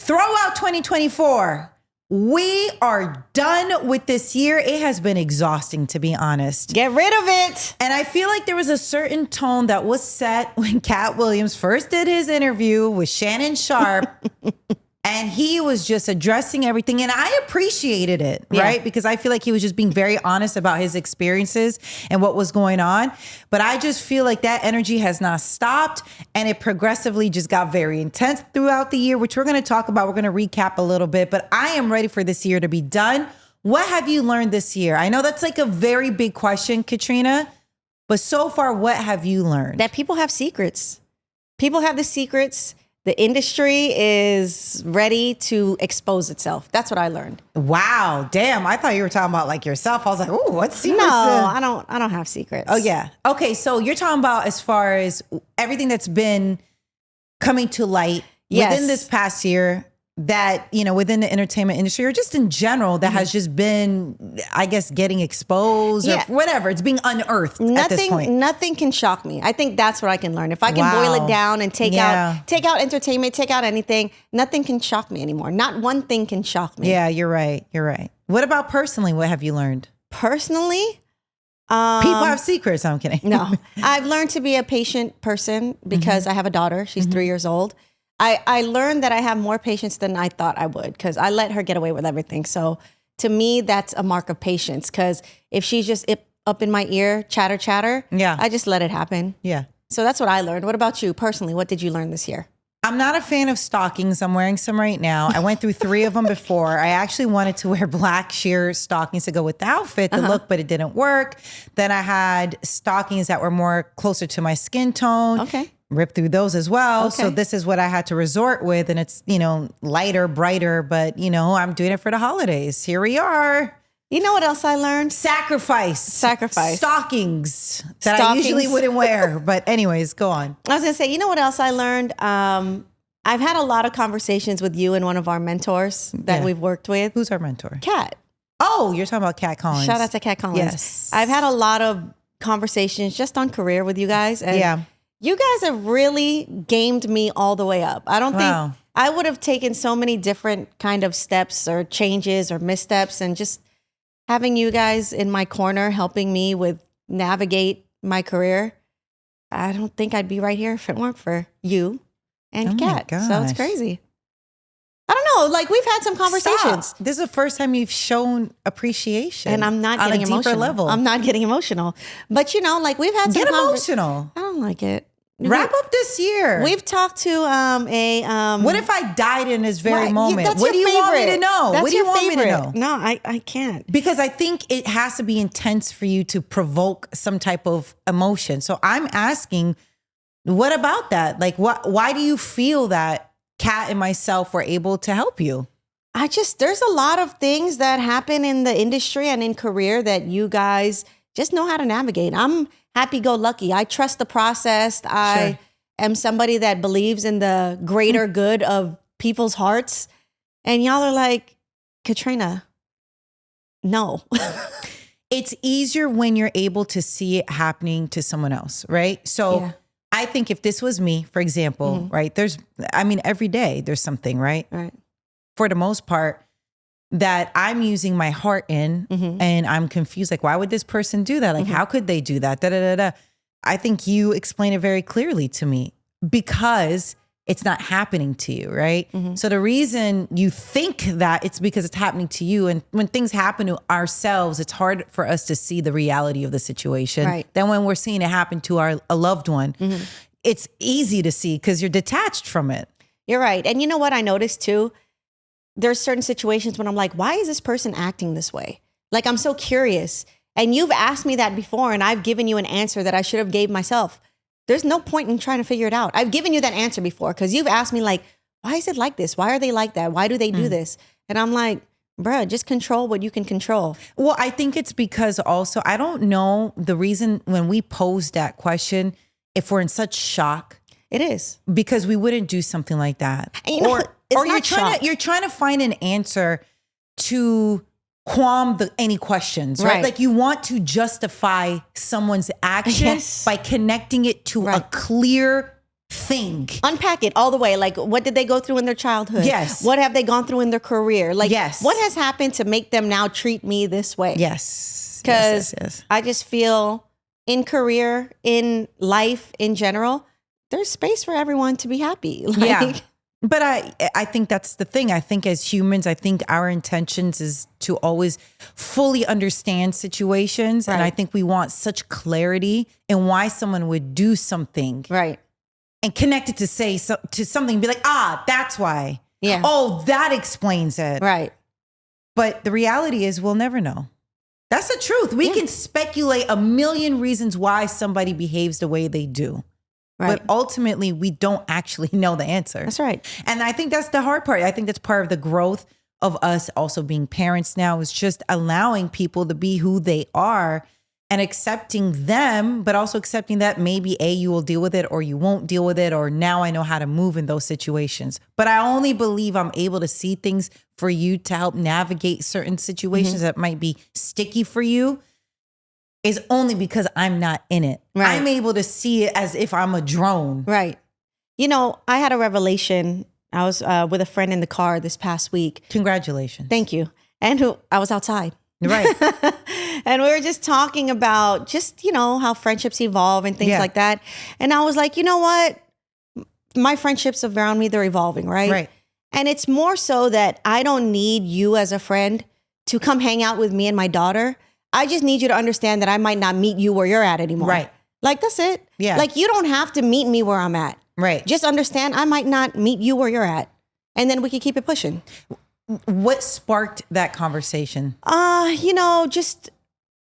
throw out 2024. We are done with this year. It has been exhausting, to be honest. Get rid of it. And I feel like there was a certain tone that was set when Cat Williams first did his interview with Shannon Sharp. And he was just addressing everything. And I appreciated it, right? Because I feel like he was just being very honest about his experiences and what was going on. But I just feel like that energy has not stopped. And it progressively just got very intense throughout the year, which we're going to talk about. We're going to recap a little bit. But I am ready for this year to be done. What have you learned this year? I know that's like a very big question, Katrina. But so far, what have you learned? That people have secrets. People have the secrets. The industry is ready to expose itself. That's what I learned. Wow. Damn. I thought you were talking about like yourself. I was like, oh, what's secrets? No, I don't have secrets. Oh, yeah. Okay. So you're talking about as far as everything that's been coming to light within this past year that, you know, within the entertainment industry or just in general that has just been, I guess, getting exposed or whatever. It's being unearthed at this point. Nothing can shock me. I think that's what I can learn. If I can boil it down and take out entertainment, take out anything, nothing can shock me anymore. Not one thing can shock me. Yeah, you're right. You're right. What about personally? What have you learned? Personally? People have secrets. I'm kidding. No. I've learned to be a patient person because I have a daughter. She's 3 years old. I learned that I have more patience than I thought I would because I let her get away with everything. So to me, that's a mark of patience because if she's just up in my ear, chatter, I just let it happen. Yeah. So that's what I learned. What about you personally? What did you learn this year? I'm not a fan of stockings. I'm wearing some right now. I went through 3 of them before. I actually wanted to wear black sheer stockings to go with the outfit, the look, but it didn't work. Then I had stockings that were more closer to my skin tone. Okay. Ripped through those as well. Okay. So this is what I had to resort with. And it's, you know, lighter, brighter, but, you know, I'm doing it for the holidays. Here we are. You know what else I learned? Sacrifice. Stockings that I usually wouldn't wear. But anyways, go on. I was going to say, you know what else I learned? I've had a lot of conversations with you and one of our mentors that we've worked with. Who's our mentor? Kat. Oh, you're talking about Kat Collins. Shout out to Kat Collins. Yes. I've had a lot of conversations just on career with you guys. And you guys have really gamed me all the way up. I don't think I would have taken so many different kind of steps or changes or missteps, and just having you guys in my corner helping me with navigate my career. I don't think I'd be right here if it weren't for you and Kat. So it's crazy. I don't know. Like, we've had some conversations. Stop. This is the first time you've shown appreciation. And I'm not getting emotional. On a deeper level. I'm not getting emotional. But, you know, like, we've had some emotional. I don't like it. Wrap up this year. We've talked to what if I died in this very moment? What do you want me to know? That's what do you want me to know? No, I can't. Because I think it has to be intense for you to provoke some type of emotion. So I'm asking, what about that? Like, why do you feel that Kat and myself were able to help you? There's a lot of things that happen in the industry and in career that you guys just know how to navigate. I'm happy-go-lucky. I trust the process. I am somebody that believes in the greater good of people's hearts. And y'all are like, Katrina, no. It's easier when you're able to see it happening to someone else, right? So I think if this was me, for example, right, every day there's something, right? Right. For the most part, that I'm using my heart in and I'm confused. Like, why would this person do that? Like, how could they do that? I think you explain it very clearly to me because it's not happening to you, right? So the reason you think that it's because it's happening to you, and when things happen to ourselves, it's hard for us to see the reality of the situation. Right. Then when we're seeing it happen to a loved one, it's easy to see because you're detached from it. You're right. And you know what I noticed too? There's certain situations when I'm like, why is this person acting this way? Like, I'm so curious. And you've asked me that before, and I've given you an answer that I should have gave myself. There's no point in trying to figure it out. I've given you that answer before because you've asked me like, why is it like this? Why are they like that? Why do they do this? And I'm like, bruh, just control what you can control. Well, I think it's because also, I don't know the reason when we pose that question, if we're in such shock. It is. Because we wouldn't do something like that. And you know, you're trying to find an answer to qualm any questions, right? Like, you want to justify someone's action by connecting it to a clear thing. Unpack it all the way. Like, what did they go through in their childhood? Yes. What have they gone through in their career? Like, yes. What has happened to make them now treat me this way? Yes. Because I just feel in career, in life in general, there's space for everyone to be happy. Like, But I think that's the thing. I think as humans, I think our intentions is to always fully understand situations. Right. And I think we want such clarity in why someone would do something. Right. And connect it to to something, be like, that's why. Yeah. Oh, that explains it. Right. But the reality is we'll never know. That's the truth. We can speculate a million reasons why somebody behaves the way they do. Right. But ultimately, we don't actually know the answer. That's right. And I think that's the hard part. I think that's part of the growth of us also being parents now, is just allowing people to be who they are and accepting them, but also accepting that maybe you will deal with it or you won't deal with it, or now I know how to move in those situations. But I only believe I'm able to see things for you to help navigate certain situations that might be sticky for you, is only because I'm not in it. Right. I'm able to see it as if I'm a drone. Right. You know, I had a revelation. I was with a friend in the car this past week. Congratulations. Thank you. And I was outside. Right. And we were just talking about how friendships evolve and things like that. And I was like, you know what? My friendships around me, they're evolving, right? Right. And it's more so that I don't need you as a friend to come hang out with me and my daughter. I just need you to understand that I might not meet you where you're at anymore. Right. Like, that's it. Yeah. Like, you don't have to meet me where I'm at. Right. Just understand I might not meet you where you're at. And then we can keep it pushing. What sparked that conversation? Just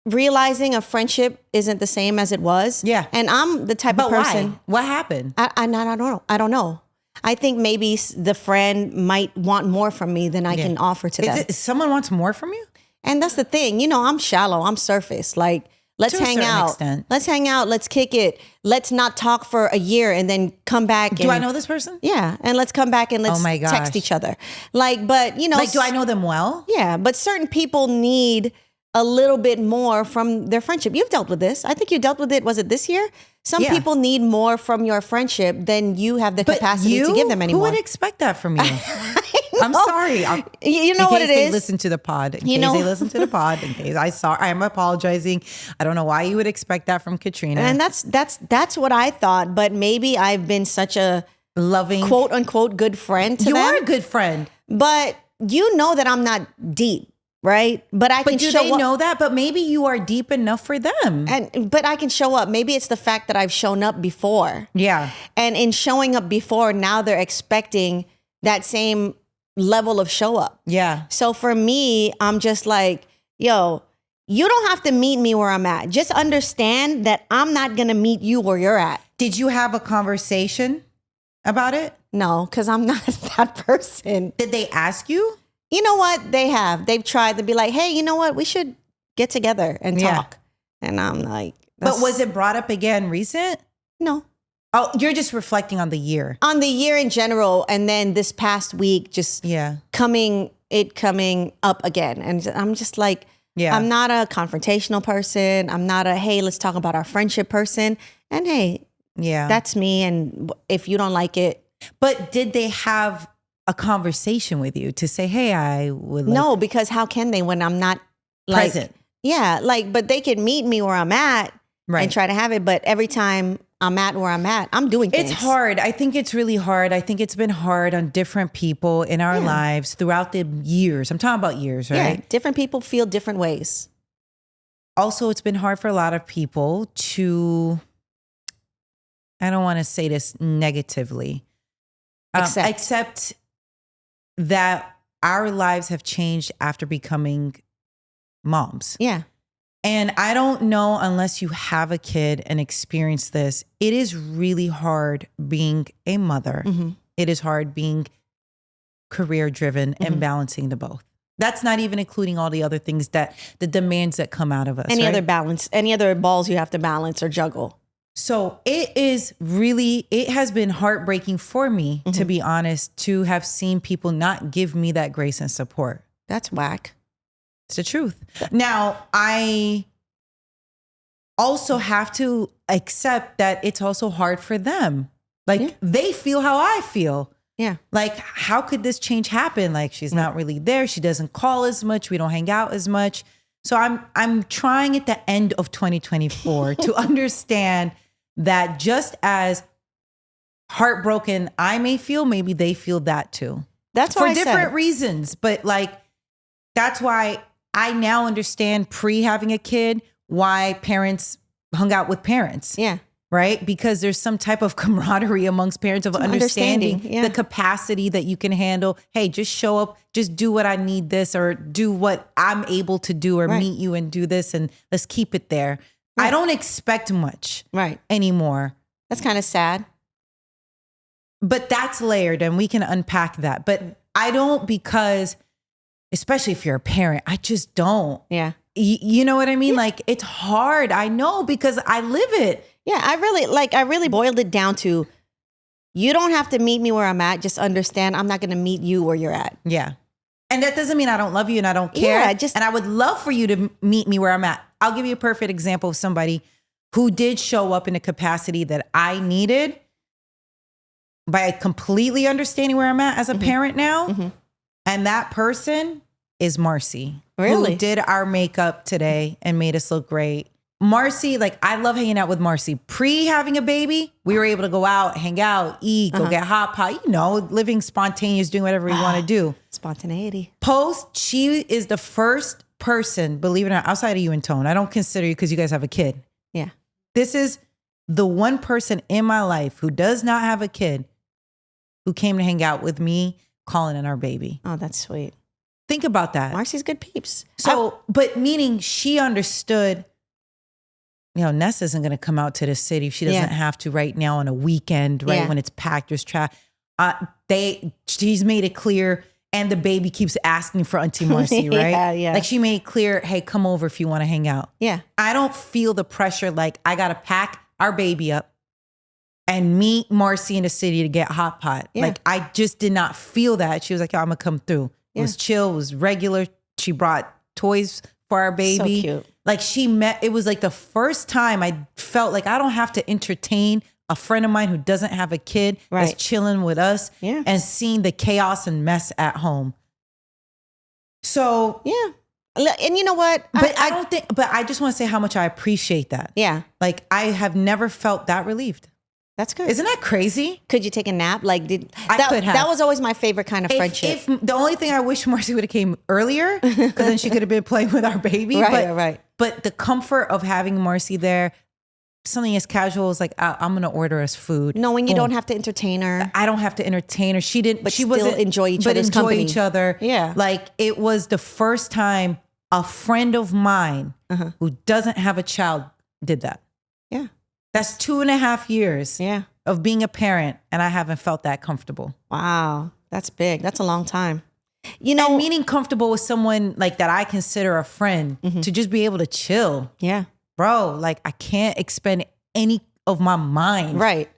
realizing a friendship isn't the same as it was. Yeah. And I'm the type of person. Why? What happened? I don't know. I don't know. I think maybe the friend might want more from me than I can offer to them. Someone wants more from you? And that's the thing. I'm shallow. I'm surface. Like, let's hang out. Extent. Let's hang out. Let's kick it. Let's not talk for a year and then come back. Do I know this person? Yeah. And let's come back and let's text each other. Like, but Like, do I know them well? Yeah. But certain people need a little bit more from their friendship. You've dealt with this. I think you dealt with it. Was it this year? Some people need more from your friendship than you have the capacity to give them anymore. Who would expect that from you? I'm sorry. You know what it is? They listen to the pod. In case they listen to the pod. In case I'm apologizing. I don't know why you would expect that from Katrina. And that's what I thought. But maybe I've been such a loving, quote unquote, good friend to them. You are a good friend. But you know that I'm not deep. Right. But do they know that? But maybe you are deep enough for them. But I can show up. Maybe it's the fact that I've shown up before. Yeah. And in showing up before, now they're expecting that same level of show up. Yeah. So for me, I'm just like, yo, you don't have to meet me where I'm at. Just understand that I'm not going to meet you where you're at. Did you have a conversation about it? No, because I'm not that person. Did they ask you? You know what? They have. They've tried to be like, hey, you know what? We should get together and talk. And I'm like, but was it brought up again recent? No. Oh, you're just reflecting on the year. On the year in general. And then this past week, just coming up again. And I'm just like, I'm not a confrontational person. I'm not a, hey, let's talk about our friendship person. And hey, that's me. And if you don't like it. But did they have a conversation with you to say, hey, I would like... No, because how can they when I'm not present? Yeah, but they can meet me where I'm at and try to have it. But every time I'm at where I'm at, I'm doing things. It's hard. I think it's really hard. I think it's been hard on different people in our lives throughout the years. I'm talking about years, right? Yeah, different people feel different ways. Also, it's been hard for a lot of people to, I don't want to say this negatively, accept that our lives have changed after becoming moms. Yeah. And I don't know, unless you have a kid and experience this, it is really hard being a mother. Mm-hmm. It is hard being career driven and balancing the both. That's not even including all the other things the demands that come out of us. Any other balls you have to balance or juggle. So it has been heartbreaking for me, to be honest, to have seen people not give me that grace and support. That's whack. It's the truth. Now, I also have to accept that it's also hard for them. Like they feel how I feel. Yeah. Like, how could this change happen? Like, she's not really there. She doesn't call as much. We don't hang out as much. So I'm trying at the end of 2024 to understand that just as heartbroken I may feel, maybe they feel that too. That's why for different reasons. But like, that's why I now understand having a kid, why parents hung out with parents. Yeah. Right? Because there's some type of camaraderie amongst parents of understanding the capacity that you can handle. Hey, just show up, just do what I need this, or do what I'm able to do, or meet you and do this, and let's keep it there. Right. I don't expect much anymore. That's kind of sad. But that's layered and we can unpack that. But I don't, because especially if you're a parent, I just don't. Yeah. You know what I mean? Like, it's hard. I know, because I live it. Yeah, I really boiled it down to, you don't have to meet me where I'm at. Just understand I'm not going to meet you where you're at. Yeah. And that doesn't mean I don't love you and I don't care. Yeah, and I would love for you to meet me where I'm at. I'll give you a perfect example of somebody who did show up in a capacity that I needed by completely understanding where I'm at as a parent now. Mm-hmm. And that person is Marcy. Really? Who did our makeup today and made us look great. Marcy, like, I love hanging out with Marcy. Pre-having a baby, we were able to go out, hang out, eat, go get hot pot, living spontaneous, doing whatever we want to do. Spontaneity. Post, she is the first person, believe it or not, outside of you and Tone. I don't consider you because you guys have a kid. Yeah. This is the one person in my life who does not have a kid who came to hang out with me, calling in our baby. Oh, that's sweet. Think about that. Marcy's good peeps. So, but meaning she understood, Nessa isn't going to come out to the city if she doesn't have to right now on a weekend, right? When it's packed, there's traffic. She's made it clear, and the baby keeps asking for Auntie Marcy, right? Yeah. Like, she made it clear, hey, come over if you want to hang out. Yeah. I don't feel the pressure, like, I got to pack our baby up and meet Marcy in the city to get hot pot. Yeah. Like, I just did not feel that. She was like, I'm going to come through. It was chill, it was regular. She brought toys for our baby. So cute. Like, it was like the first time I felt like I don't have to entertain a friend of mine who doesn't have a kid that's chilling with us and seeing the chaos and mess at home. So, and you know what? But I just want to say how much I appreciate that. Yeah. Like, I have never felt that relieved. That's good. Isn't that crazy? Could you take a nap? Like, I could have. That was always my favorite kind of friendship. If the only thing I wish Marcy would have came earlier, because then she could have been playing with our baby. Right. But the comfort of having Marcy there, something as casual as like, I'm going to order us food. Knowing you don't have to entertain her. I don't have to entertain her. She didn't. But she still wasn't enjoy each other's company. Enjoy each other. Yeah. Like, it was the first time a friend of mine who doesn't have a child did that. Yeah. That's 2.5 years. Yeah. Of being a parent, and I haven't felt that comfortable. Wow, that's big. That's a long time. And meaning comfortable with someone like that I consider a friend, to just be able to chill. Yeah. Bro, like, I can't expend any of my mind. Right.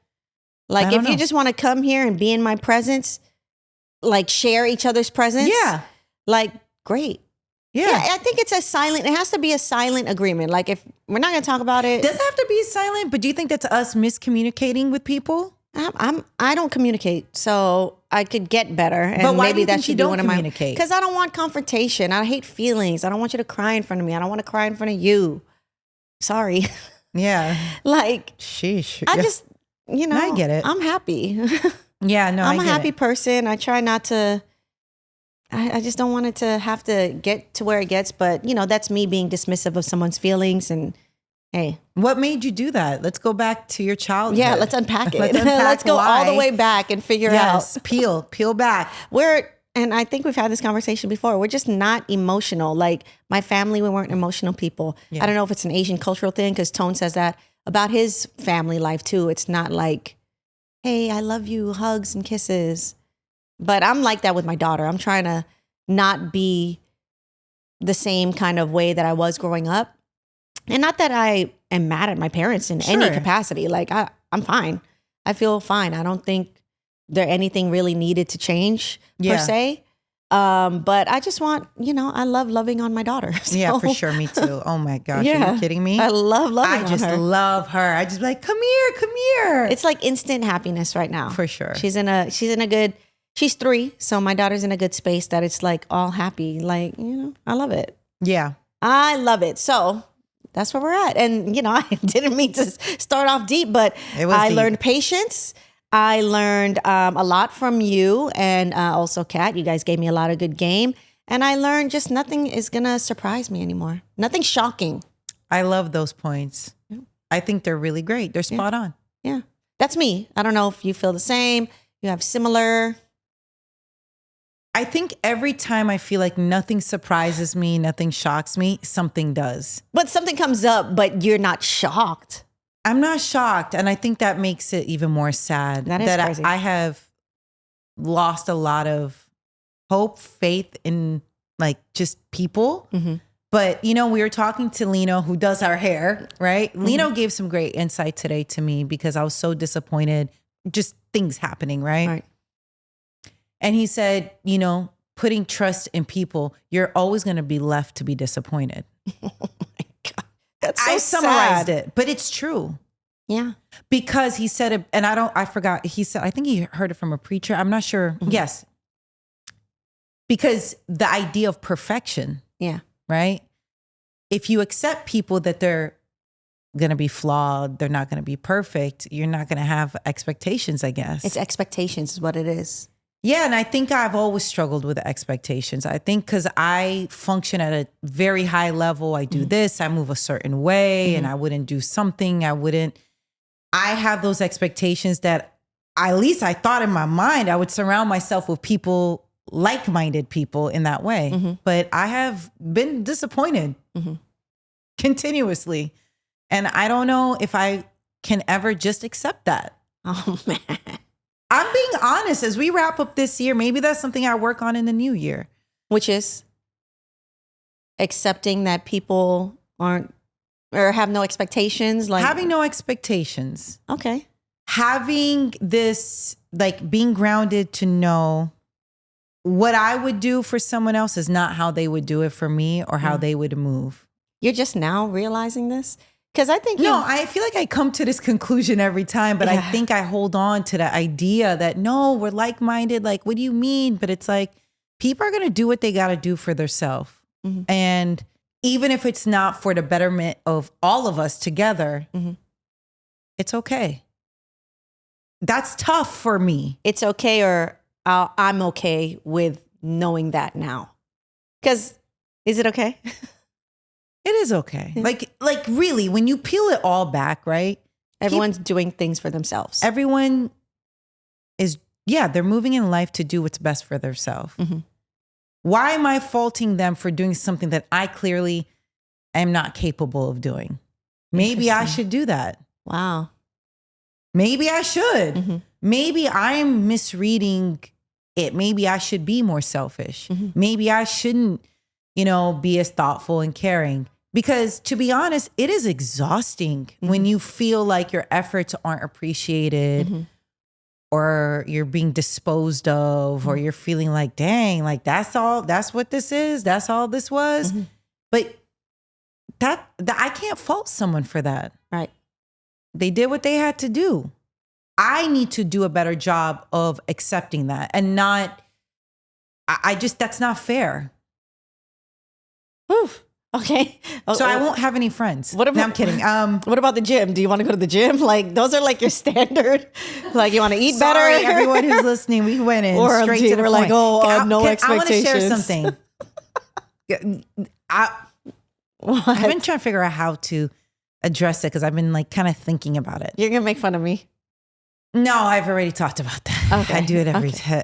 Like, if you just want to come here and be in my presence, like, share each other's presence. Yeah. Like, great. Yeah. I think it has to be a silent agreement. Like, if we're not going to talk about it. Does it have to be silent? But do you think that's us miscommunicating with people? I don't communicate, so I could get better. And but why maybe do you that think should you be don't one communicate? Because I don't want confrontation. I hate feelings. I don't want you to cry in front of me. I don't want to cry in front of you. Sorry. Yeah. Like, sheesh. I just, I get it. I'm happy. Yeah, no, I'm a happy person. I try not to. I just don't want it to have to get to where it gets. But, that's me being dismissive of someone's feelings. And hey. What made you do that? Let's go back to your childhood. Yeah, let's unpack it. Let's go all the way back and figure out. Peel back. And I think we've had this conversation before. We're just not emotional. Like, my family, we weren't emotional people. Yeah. I don't know if it's an Asian cultural thing, because Tone says that about his family life too. It's not like, hey, I love you, hugs and kisses. But I'm like that with my daughter. I'm trying to not be the same kind of way that I was growing up. And not that I am mad at my parents in any capacity. Like, I'm fine. I feel fine. I don't think there anything really needed to change per se. But I just want, I love loving on my daughter. So. Yeah, for sure. Me too. Oh my gosh. Yeah. Are you kidding me? I love loving on her. I just love her. I just be like, come here. It's like instant happiness right now. For sure. She's 3. So my daughter's in a good space that it's like all happy. Like, I love it. Yeah. I love it. So that's where we're at. And, I didn't mean to start off deep, but I learned patience. I learned a lot from you and also Kat. You guys gave me a lot of good game. And I learned just nothing is going to surprise me anymore. Nothing shocking. I love those points. Yeah. I think they're really great. They're spot on. Yeah. That's me. I don't know if you feel the same. You have similar. I think every time I feel like nothing surprises me, nothing shocks me, something does. But something comes up, but you're not shocked. I'm not shocked. And I think that makes it even more sad. That is crazy. I have lost a lot of hope, faith in like just people. Mm-hmm. But, we were talking to Lino, who does our hair, right? Mm-hmm. Lino gave some great insight today to me because I was so disappointed. Just things happening, right? And he said, putting trust in people, you're always going to be left to be disappointed. Oh my God. That's so I summarized sad. It, but it's true. Yeah. Because he said it, and I forgot, he said, I think he heard it from a preacher. I'm not sure. Mm-hmm. Yes. Because the idea of perfection. Yeah. Right? If you accept people that they're going to be flawed, they're not going to be perfect, you're not going to have expectations, I guess. It's expectations is what it is. Yeah, and I think I've always struggled with expectations. I think because I function at a very high level, I do this, I move a certain way, and I wouldn't do something, I have those expectations that at least I thought in my mind I would surround myself with people, like-minded people in that way. Mm-hmm. But I have been disappointed continuously. And I don't know if I can ever just accept that. Oh, man. I'm being honest. As we wrap up this year, maybe that's something I work on in the new year. Which is accepting that people aren't or have no expectations. Like having no expectations. Okay. Having this, like being grounded to know what I would do for someone else is not how they would do it for me or how they would move. You're just now realizing this? Because I think I feel like I come to this conclusion every time, but I think I hold on to the idea that no, we're like-minded. Like, what do you mean? But it's like people are going to do what they got to do for themselves. Mm-hmm. And even if it's not for the betterment of all of us together, it's okay. That's tough for me. It's okay, or I'm okay with knowing that now. Because is it okay? It is okay. Like really, when you peel it all back, right? Everyone's doing things for themselves. Everyone is, they're moving in life to do what's best for themselves. Mm-hmm. Why am I faulting them for doing something that I clearly am not capable of doing? Maybe I should do that. Wow. Maybe I should. Mm-hmm. Maybe I'm misreading it. Maybe I should be more selfish. Mm-hmm. Maybe I shouldn't, be as thoughtful and caring. Because to be honest, it is exhausting when you feel like your efforts aren't appreciated or you're being disposed of or you're feeling like, dang, like that's what this is. That's all this was. Mm-hmm. But that I can't fault someone for that. Right. They did what they had to do. I need to do a better job of accepting that and not, that's not fair. Oof. Okay. So I won't have any friends. What about, no, I'm kidding. What about the gym? Do you want to go to the gym? Like those are like your standard. Like you want to eat Sorry, better. Everyone who's listening, we went in or straight to the we're point. Like, no expectations. I want to share something. I've been trying to figure out how to address it because I've been like kind of thinking about it. You're gonna make fun of me. No, I've already talked about that. Okay. I do it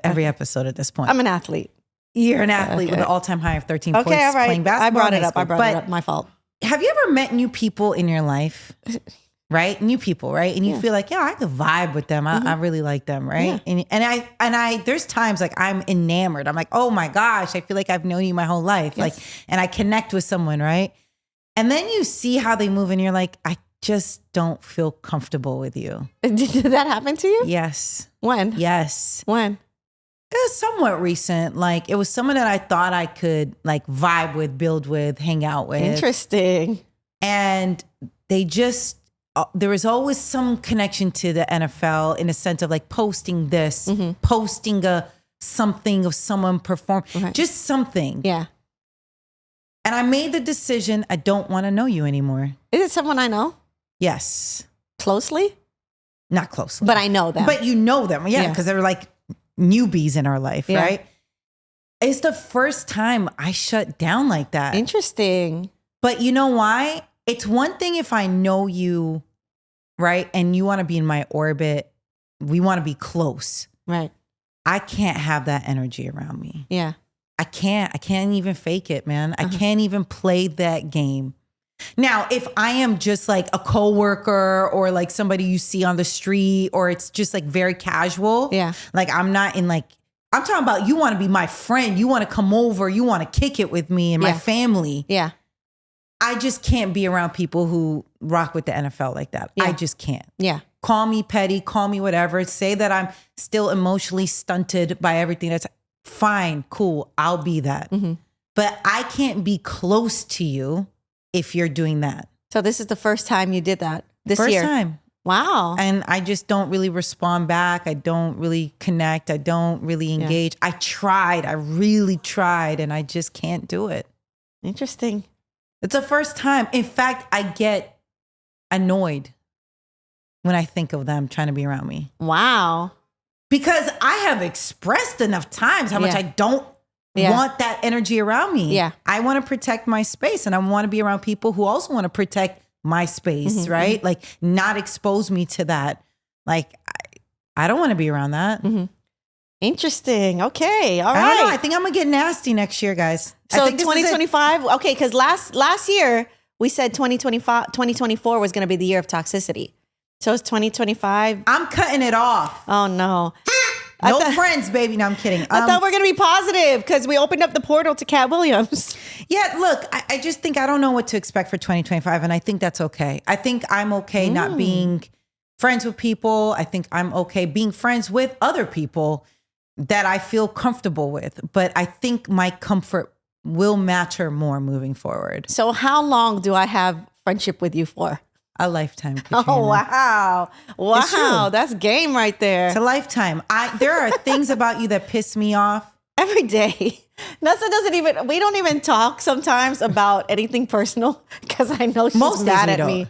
every episode at this point. I'm an athlete. You're an athlete with an all-time high of 13 points all right. playing basketball. I brought it up. My fault. Have you ever met new people in your life? Right? New people, right? And you feel like, I could vibe with them. I really like them, right? Yeah. And I there's times like I'm enamored. I'm like, oh my gosh, I feel like I've known you my whole life. Yes. Like, and I connect with someone, right? And then you see how they move and you're like, I just don't feel comfortable with you. Did that happen to you? Yes. When? Yes. When? was somewhat recent. Like it was someone that I thought I could like vibe with, build with, hang out with. Interesting. And they just, there was always some connection to the NFL in a sense of like posting this, posting something of someone perform, just something. Yeah. And I made the decision, I don't want to know you anymore. Is it someone I know? Yes. Closely? Not closely. But I know them. But you know them. Yeah. Because they're like newbies in our life, right? It's the first time I shut down like that. Interesting. But you know why? It's one thing if I know you, right? And you want to be in my orbit. We want to be close. Right. I can't have that energy around me. Yeah. I can't even fake it, man. I can't even play that game. Now, if I am just like a coworker or like somebody you see on the street, or it's just like very casual. Yeah. Like I'm not in like, I'm talking about you want to be my friend. You want to come over. You want to kick it with me and my family. Yeah. I just can't be around people who rock with the NFL like that. Yeah. I just can't. Yeah. Call me petty, call me whatever. Say that I'm still emotionally stunted by everything. That's fine, cool. I'll be that. But I can't be close to you if you're doing that. So this is the first time you did that this year? First time. Wow. And I just don't really respond back. I don't really connect. I don't really engage. I tried. I really tried. And I just can't do it. Interesting. It's the first time. In fact, I get annoyed when I think of them trying to be around me. Wow. Because I have expressed enough times how much I don't want that energy around me. Yeah. I want to protect my space, and I want to be around people who also want to protect my space, right? Like not expose me to that. Like I don't want to be around that. Interesting. Okay. All right. I don't know. I think I'm going to get nasty next year, guys. So 2025. Okay. Because last year we said 2024 was going to be the year of toxicity. So it's 2025. I'm cutting it off. Oh no. No friends, baby. No, I'm kidding. I thought we were going to be positive because we opened up the portal to Cat Williams. Yeah, look, I just think I don't know what to expect for 2025. And I think that's okay. I think I'm okay not being friends with people. I think I'm okay being friends with other people that I feel comfortable with. But I think my comfort will matter more moving forward. So how long do I have friendship with you for? A lifetime, Katrina. Oh, wow. Wow. That's game right there. It's a lifetime. There are things about you that piss me off. Every day. Nessa we don't even talk sometimes about anything personal because I know she's mad at me.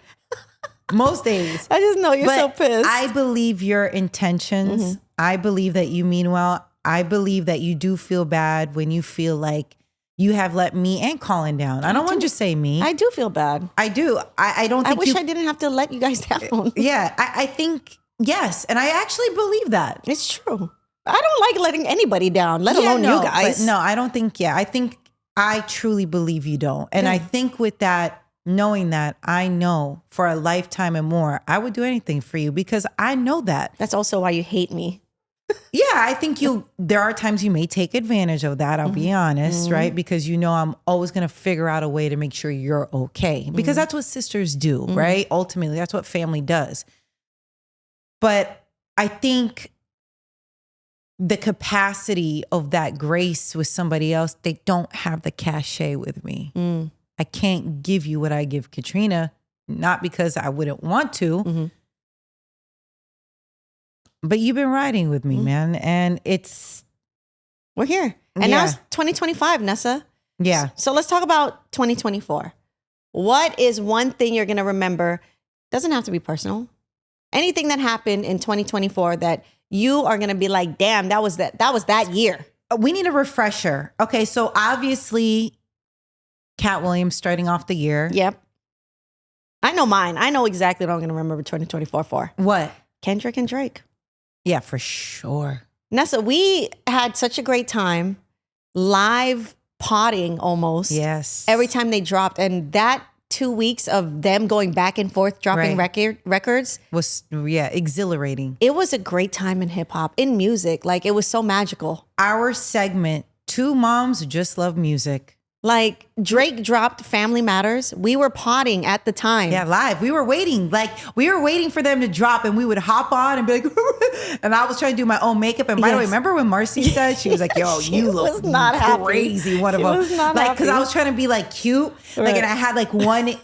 Most days. I just know you're so pissed. I believe your intentions. I believe that you mean well. I believe that you do feel bad when you feel like you have let me and Colin down. I don't want to just say me. I do feel bad. I do. I don't think I wish I didn't have to let you guys down. Yeah, I think, yes. And I actually believe that. It's true. I don't like letting anybody down, let alone you guys. No, I don't think, I think I truly believe you don't. And I think with that, knowing that, I know for a lifetime and more, I would do anything for you because I know that. That's also why you hate me. Yeah, I think there are times you may take advantage of that. I'll be honest, right? Because you know I'm always going to figure out a way to make sure you're okay. Because that's what sisters do, right? Ultimately, that's what family does. But I think the capacity of that grace with somebody else, they don't have the cachet with me. I can't give you what I give Katrina, not because I wouldn't want to. But you've been riding with me, man. And we're here. And now it's 2025, Nessa. Yeah. So let's talk about 2024. What is one thing you're going to remember? Doesn't have to be personal. Anything that happened in 2024 that you are going to be like, damn, that was that year. We need a refresher. Okay. So obviously Cat Williams starting off the year. Yep. I know mine. I know exactly what I'm going to remember 2024 for. What? Kendrick and Drake. Yeah, for sure. Nessa, we had such a great time live potting almost. Yes. Every time they dropped. And that 2 weeks of them going back and forth, dropping records. Was, exhilarating. It was a great time in hip hop, in music. Like it was so magical. Our segment, Two Moms Who Just Love Music. Like Drake dropped Family Matters. We were potting at the time. Yeah, live. We were waiting. Like we were waiting for them to drop and we would hop on and be like, and I was trying to do my own makeup. And by the way, remember when Marcy said, she was like, yo, you look not crazy. Happy. One of them. Was not like, happy. cause I was trying to be like cute. Right. Like, and I had like one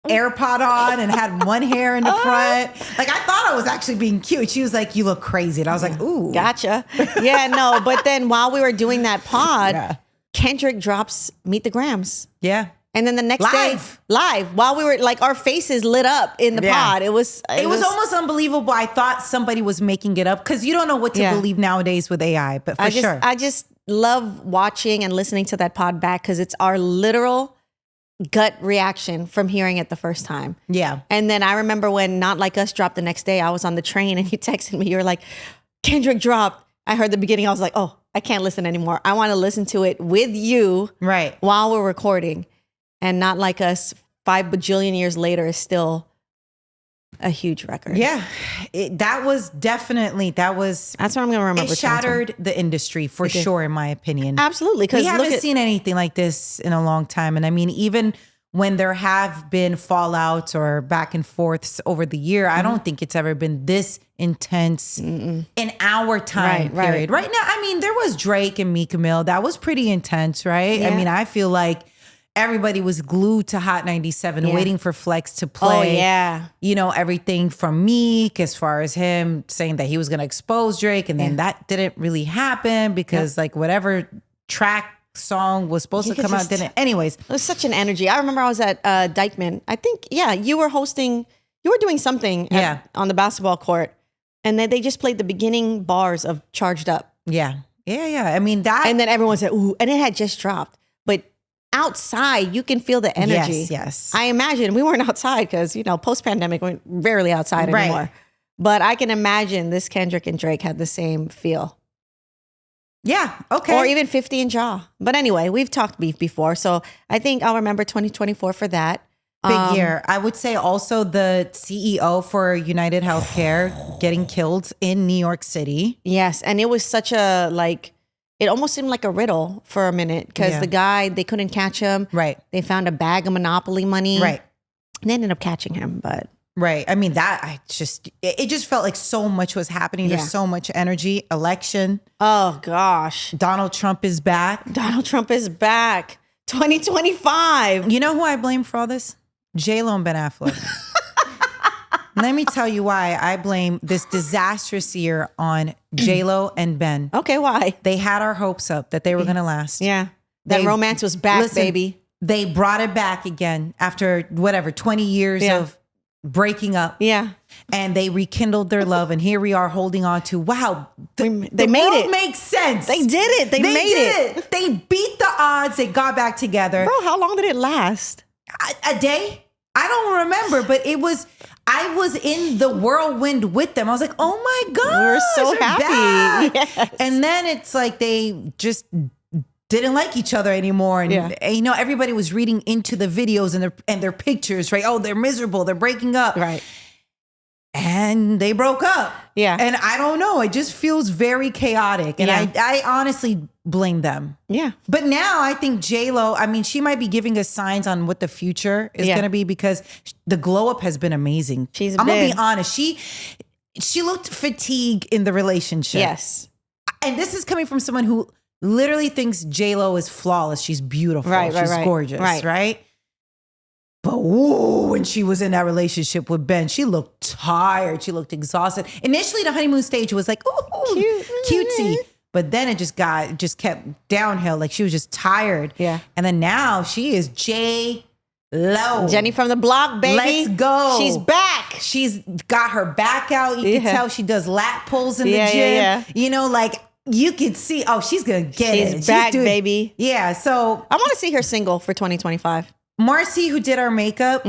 AirPod on and had one hair in the front. Like I thought I was actually being cute. She was like, you look crazy. And I was like, ooh. Gotcha. Yeah, no. But then while we were doing that pod, Kendrick drops Meet the Grams. Yeah. And then the next day, live, while we were like, our faces lit up in the pod. It was almost unbelievable. I thought somebody was making it up because you don't know what to believe nowadays with AI, but sure. I just love watching and listening to that pod back because it's our literal gut reaction from hearing it the first time. Yeah. And then I remember when Not Like Us dropped the next day, I was on the train and you texted me, you were like, Kendrick dropped. I heard the beginning. I was like, oh, I can't listen anymore. I want to listen to it with you while we're recording. And Not Like Us 5 bajillion years later is still a huge record. Yeah. That's what I'm going to remember. It shattered the industry for sure, in my opinion. Absolutely. Because we haven't seen anything like this in a long time. And I mean, even when there have been fallouts or back and forths over the year, I don't think it's ever been this intense in our time period. Right now, I mean, there was Drake and Meek Mill. That was pretty intense, right? Yeah. I mean, I feel like everybody was glued to Hot 97 waiting for Flex to play. Oh, yeah. You know, everything from Meek as far as him saying that he was going to expose Drake. And then that didn't really happen because like whatever song was supposed to come out didn't. Anyways. It was such an energy. I remember I was at Dykeman. I think, you were doing something on the basketball court. And then they just played the beginning bars of Charged Up. Yeah. Yeah. I mean, that. And then everyone said, ooh, and it had just dropped. But outside, you can feel the energy. Yes. I imagine we weren't outside because, post-pandemic, we're rarely outside anymore. But I can imagine this Kendrick and Drake had the same feel. Yeah. Okay. Or even 50 and Ja. But anyway, we've talked beef before. So I think I'll remember 2024 for that. Big year. I would say also the CEO for United Healthcare getting killed in New York City. Yes. And it was such a, it almost seemed like a riddle for a minute because the guy, they couldn't catch him. Right. They found a bag of Monopoly money. Right. And they ended up catching him, but. Right. I mean, it just felt like so much was happening. There's so much energy. Election. Oh, gosh. Donald Trump is back. 2025. You know who I blame for all this? J-Lo and Ben Affleck. Let me tell you why I blame this disastrous year on J-Lo and Ben. Okay, why? They had our hopes up that they were going to last. Yeah. That romance was back, baby. They brought it back again after 20 years of breaking up. Yeah. And they rekindled their love. And here we are holding on to, wow, they made it. Makes sense. They did it. They made it. They beat the odds. They got back together. Bro, how long did it last? A day? I don't remember, but I was in the whirlwind with them. I was like, oh my God. We're so happy. Yes. And then it's like they just didn't like each other anymore. And everybody was reading into the videos and their pictures, right? Oh, they're miserable. They're breaking up. Right. And they broke up. Yeah. And I don't know. It just feels very chaotic. And I honestly blame them. Yeah. But now I think J-Lo, I mean, she might be giving us signs on what the future is going to be because the glow up has been amazing. I'm going to be honest. She looked fatigued in the relationship. Yes. And this is coming from someone who literally thinks J-Lo is flawless. She's beautiful. She's gorgeous. Right? But when she was in that relationship with Ben, she looked tired. She looked exhausted. Initially, the honeymoon stage was like, ooh, cutesy. But then it just kept downhill. Like she was just tired. Yeah. And then now she is J-Lo. Jenny from the block, baby. Let's go. She's back. She's got her back out. You can tell she does lat pulls in the gym. Yeah. You know, like you can see, she's going to get it. She's back, baby. Yeah. So I want to see her single for 2025. Marcy, who did our makeup.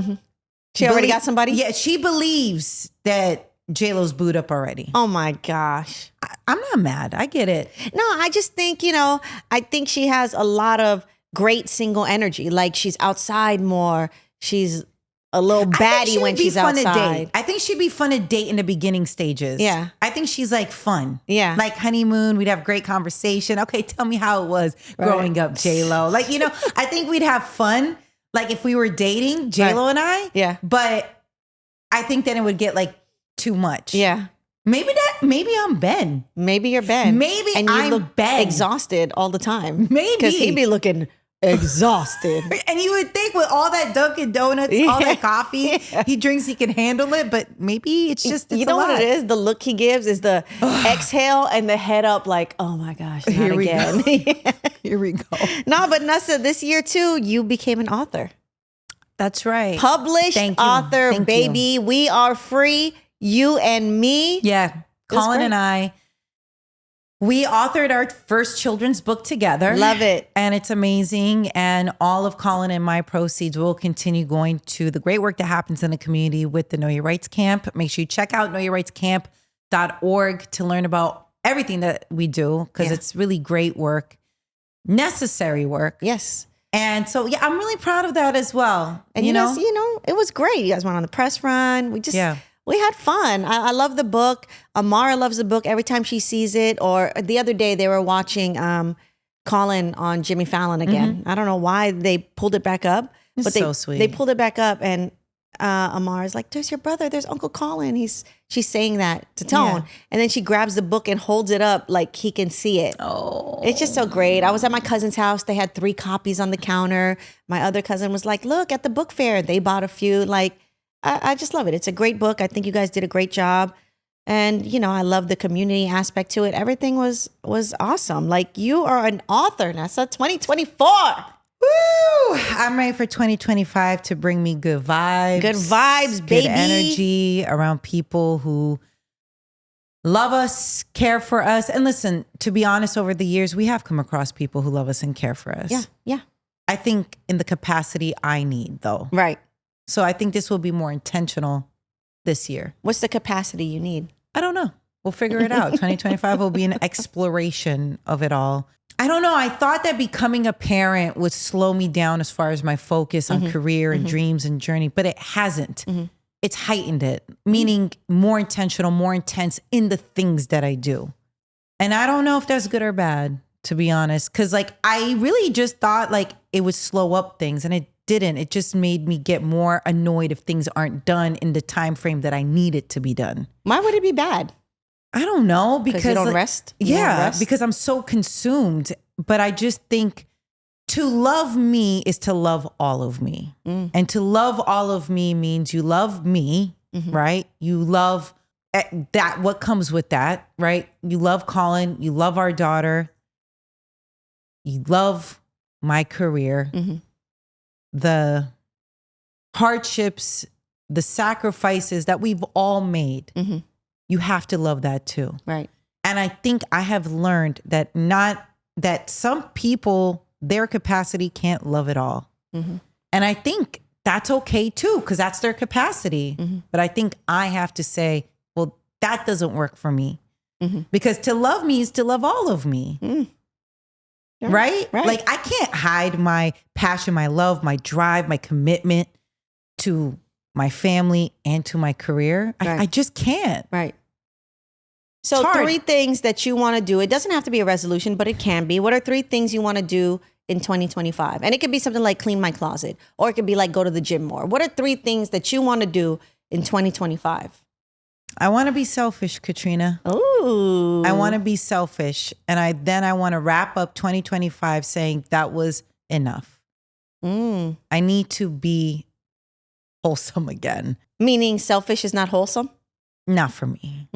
She already got somebody? Yeah. She believes that J-Lo's booed up already. Oh my gosh. I'm not mad. I get it. No, I just think, I think she has a lot of great single energy. Like she's outside more. She's a little baddie when she's outside. I think she'd be fun to date in the beginning stages. Yeah. I think she's like fun. Yeah. Like honeymoon, we'd have great conversation. Okay, tell me how it was growing up, J-Lo. Like, you know, I think we'd have fun. Like if we were dating, J-Lo and I. Yeah. But I think then it would get like too much. Yeah. Maybe I'm Ben. Maybe you're Ben. Maybe and you I'm look Ben. Exhausted all the time. Maybe. Because he'd be looking exhausted. And you would think with all that Dunkin' Donuts, all that coffee he drinks, he can handle it. But maybe it's just, it's you know a lot. what it is? The look he gives is the exhale and the head up like, oh my gosh, not Here we again. go. Here we go. No, but Nessa, this year too, you became an author. That's right. Published author, Thank baby. you. We are free. You and me. Yeah. Colin and I, we authored our first children's book together. Love it. And it's amazing. And all of Colin and my proceeds will continue going to the great work that happens in the community with the Know Your Rights Camp. Make sure you check out knowyourrightscamp.org to learn about everything that we do, because it's really great work, necessary work. Yes. And so, yeah, I'm really proud of that as well. And you guys, it was great. You guys went on the press run. We had fun. I love the book. Amara loves the book every time she sees it. Or the other day they were watching Colin on Jimmy Fallon again. I don't know why they pulled it back up. But so sweet. They pulled it back up and Amara's like, there's your brother. There's Uncle Colin. She's saying that to Tone. Yeah. And then she grabs the book and holds it up like he can see it. Oh. It's just so great. I was at my cousin's house. They had 3 copies on the counter. My other cousin was like, look at the book fair. They bought a few. Like, I just love it. It's a great book. I think you guys did a great job. And, I love the community aspect to it. Everything was awesome. Like, you are an author, Nessa. 2024. Woo! I'm ready for 2025 to bring me good vibes. Good vibes, baby. Good energy around people who love us, care for us. And listen, to be honest, over the years, we have come across people who love us and care for us. Yeah, yeah. I think in the capacity I need, though. Right. So I think this will be more intentional this year. What's the capacity you need? I don't know. We'll figure it out. 2025 will be an exploration of it all. I don't know. I thought that becoming a parent would slow me down as far as my focus on career and dreams and journey, but it hasn't. It's heightened it, meaning more intentional, more intense in the things that I do. And I don't know if that's good or bad, to be honest, because like I really just thought like it would slow up things, and it didn't. It just made me get more annoyed if things aren't done in the time frame that I need it to be done. Why would it be bad? I don't know, because you don't rest. Because I'm so consumed. But I just think to love me is to love all of me. And to love all of me means you love me, right? You love that, what comes with that, right? You love Colin, you love our daughter, you love my career, the hardships, the sacrifices that we've all made. You have to love that too. Right. And I think I have learned that that some people, their capacity can't love it all. And I think that's okay too, because that's their capacity. But I think I have to say, well, that doesn't work for me. Because to love me is to love all of me. Yeah. Right? Like I can't hide my passion, my love, my drive, my commitment to my family and to my career. I just can't. Right. So 3 things that you want to do. It doesn't have to be a resolution, but it can be. What are 3 things you want to do in 2025? And it could be something like clean my closet, or it could be like go to the gym more. What are 3 things that you want to do in 2025? I want to be selfish, Katrina. Ooh. I want to be selfish. And I want to wrap up 2025 saying that was enough. I need to be wholesome again. Meaning selfish is not wholesome? Not for me.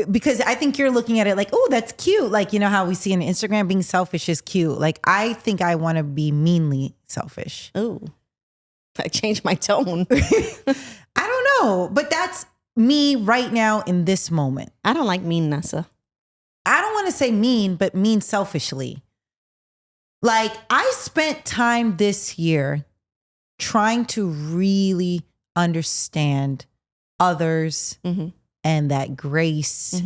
Because I think you're looking at it like, oh, that's cute. Like, you know how we see on Instagram being selfish is cute. Like, I think I want to be meanly selfish. Ooh, I changed my tone. I don't know, but that's me right now in this moment. I don't like mean, Nessa. I don't want to say mean, but mean selfishly. Like, I spent time this year trying to really understand others and that grace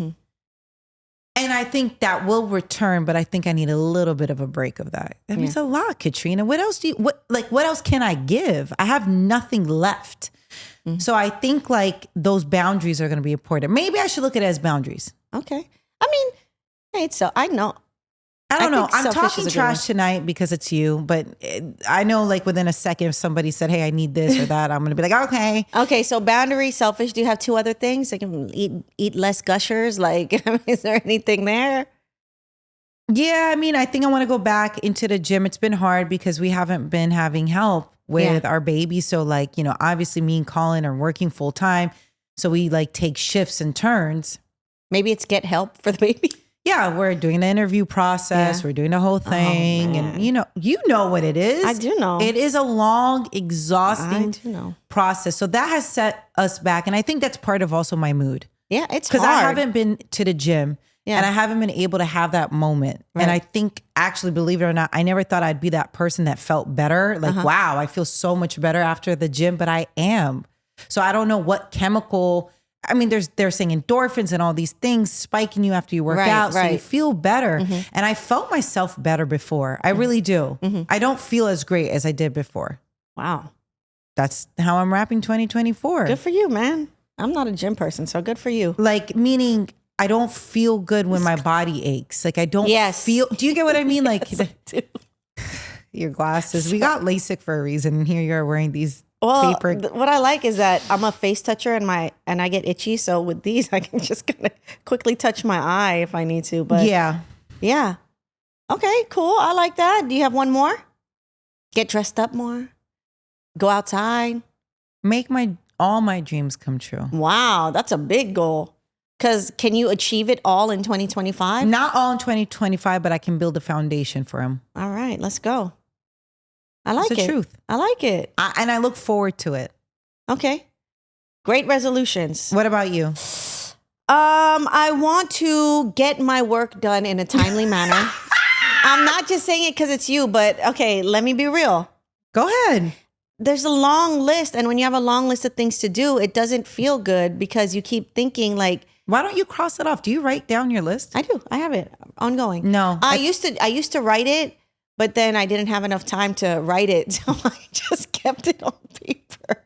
And I think that will return, but I think I need a little bit of a break of that. That means a lot, Katrina. What else what else can I give? I have nothing left. Mm-hmm. So I think like those boundaries are going to be important. Maybe I should look at it as boundaries. Okay. I mean, hey, so I know. I don't know. I'm talking trash tonight because it's you, but I know like within a second, if somebody said, hey, I need this or that, I'm going to be like, okay. Okay. So boundary, selfish. Do you have two other things? Like eat less gushers. Like, is there anything there? Yeah. I mean, I think I want to go back into the gym. It's been hard because we haven't been having help with our baby. So like, you know, obviously me and Colin are working full time. So we like take shifts and turns. Maybe it's get help for the baby. Yeah, we're doing the interview process. Yeah. We're doing the whole thing. And you know what it is. I do know. It is a long, exhausting process. So that has set us back. And I think that's part of also my mood. Yeah, it's hard. Because I haven't been to the gym and I haven't been able to have that moment. Right. And I think actually, believe it or not, I never thought I'd be that person that felt better. Like, wow, I feel so much better after the gym, but I am. So I don't know what chemical... I mean, they're saying endorphins and all these things spiking you after you work out. So you feel better. Mm-hmm. And I felt myself better before. I really do. Mm-hmm. I don't feel as great as I did before. Wow. That's how I'm wrapping 2024. Good for you, man. I'm not a gym person, so good for you. Like, meaning I don't feel good when my body aches. Like I don't feel, do you get what I mean? Like yes, I do. Your glasses. We got LASIK for a reason. And here you are wearing these. Well, what I like is that I'm a face toucher and I get itchy. So with these, I can just kind of quickly touch my eye if I need to. But yeah. Okay, cool. I like that. Do you have one more? Get dressed up more. Go outside. Make all my dreams come true. Wow, that's a big goal. Because can you achieve it all in 2025? Not all in 2025, but I can build a foundation for them. All right, let's go. I like it. It's the truth. I like it. And I look forward to it. Okay. Great resolutions. What about you? I want to get my work done in a timely manner. I'm not just saying it because it's you, but okay, let me be real. Go ahead. There's a long list. And when you have a long list of things to do, it doesn't feel good because you keep thinking like, why don't you cross it off? Do you write down your list? I do. I have it ongoing. No. I used to write it. But then I didn't have enough time to write it, so I just kept it on paper.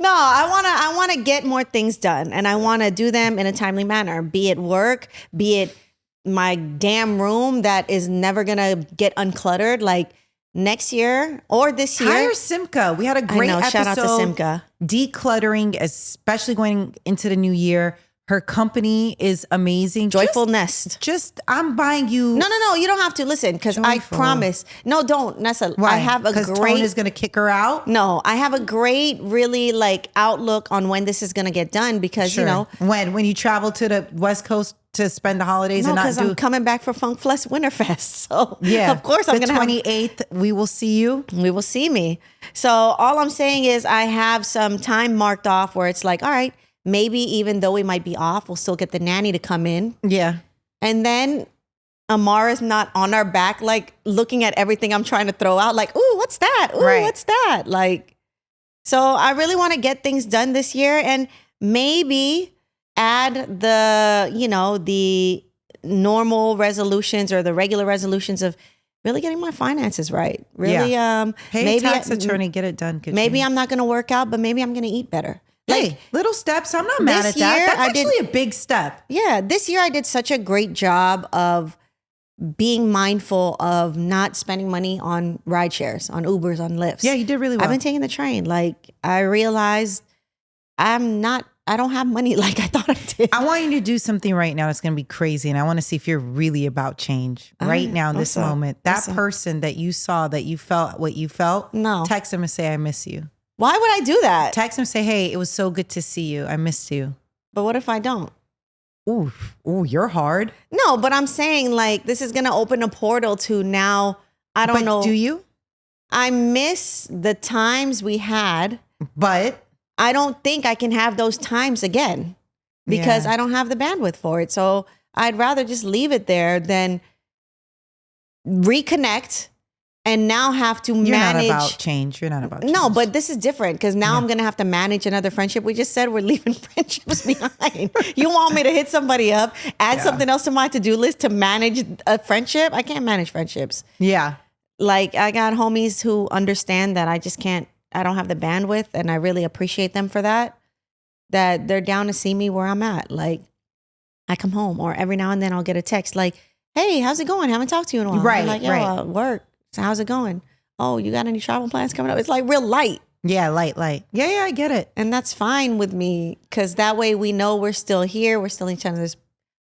No, I want to get more things done, and I want to do them in a timely manner. Be it work, be it my damn room that is never gonna get uncluttered. Like next year or this year. Hire Simca. We had a great episode. Shout out to Simca. Decluttering, especially going into the new year. Her company is amazing. Joyful Nest. I'm buying you. No. You don't have to listen because I promise. No, don't, Nessa. Why? I have a great. Because Tone is going to kick her out? No, I have a great, really like outlook on when this is going to get done because, you know. When you travel to the West Coast to spend the holidays and not do. because I'm coming back for Funk Fest Winterfest. So, of course, I'm going to have. The 28th, we will see you. We will see me. So, all I'm saying is I have some time marked off where it's like, all right. Maybe even though we might be off, we'll still get the nanny to come in. Yeah. And then Amara's not on our back, like looking at everything I'm trying to throw out, like, ooh, what's that? Ooh, what's that? Like, so I really want to get things done this year and maybe add the normal resolutions or the regular resolutions of really getting my finances right. Really, hey, maybe tax attorney, get it done. Maybe I'm not going to work out, but maybe I'm going to eat better. Hey, little steps. I'm not mad at that. That's actually a big step. Yeah. This year I did such a great job of being mindful of not spending money on ride shares, on Ubers, on Lyfts. Yeah, you did really well. I've been taking the train. Like I realized I don't have money like I thought I did. I want you to do something right now that's going to be crazy. And I want to see if you're really about change right now in this moment. That person that you saw, that you felt what you felt. No. Text them and say, I miss you. Why would I do that? Text them and say, hey, it was so good to see you. I missed you. But what if I don't? Ooh, you're hard. No, but I'm saying like this is going to open a portal to now, I don't know. Do you? I miss the times we had. But I don't think I can have those times again because I don't have the bandwidth for it. So I'd rather just leave it there than reconnect and now have to manage. You're not about change. You're not about change. No, but this is different because now I'm going to have to manage another friendship. We just said we're leaving friendships behind. You want me to hit somebody up, add something else to my to-do list to manage a friendship? I can't manage friendships. Yeah. Like I got homies who understand that I just can't, I don't have the bandwidth, and I really appreciate them for that. That they're down to see me where I'm at. Like I come home, or every now and then I'll get a text like, hey, how's it going? Haven't talked to you in a while. Right, I'm like, yo, work. So how's it going? Oh, you got any travel plans coming up? It's like real light. Yeah, light. Yeah, I get it. And that's fine with me because that way we know we're still here. We're still in each other's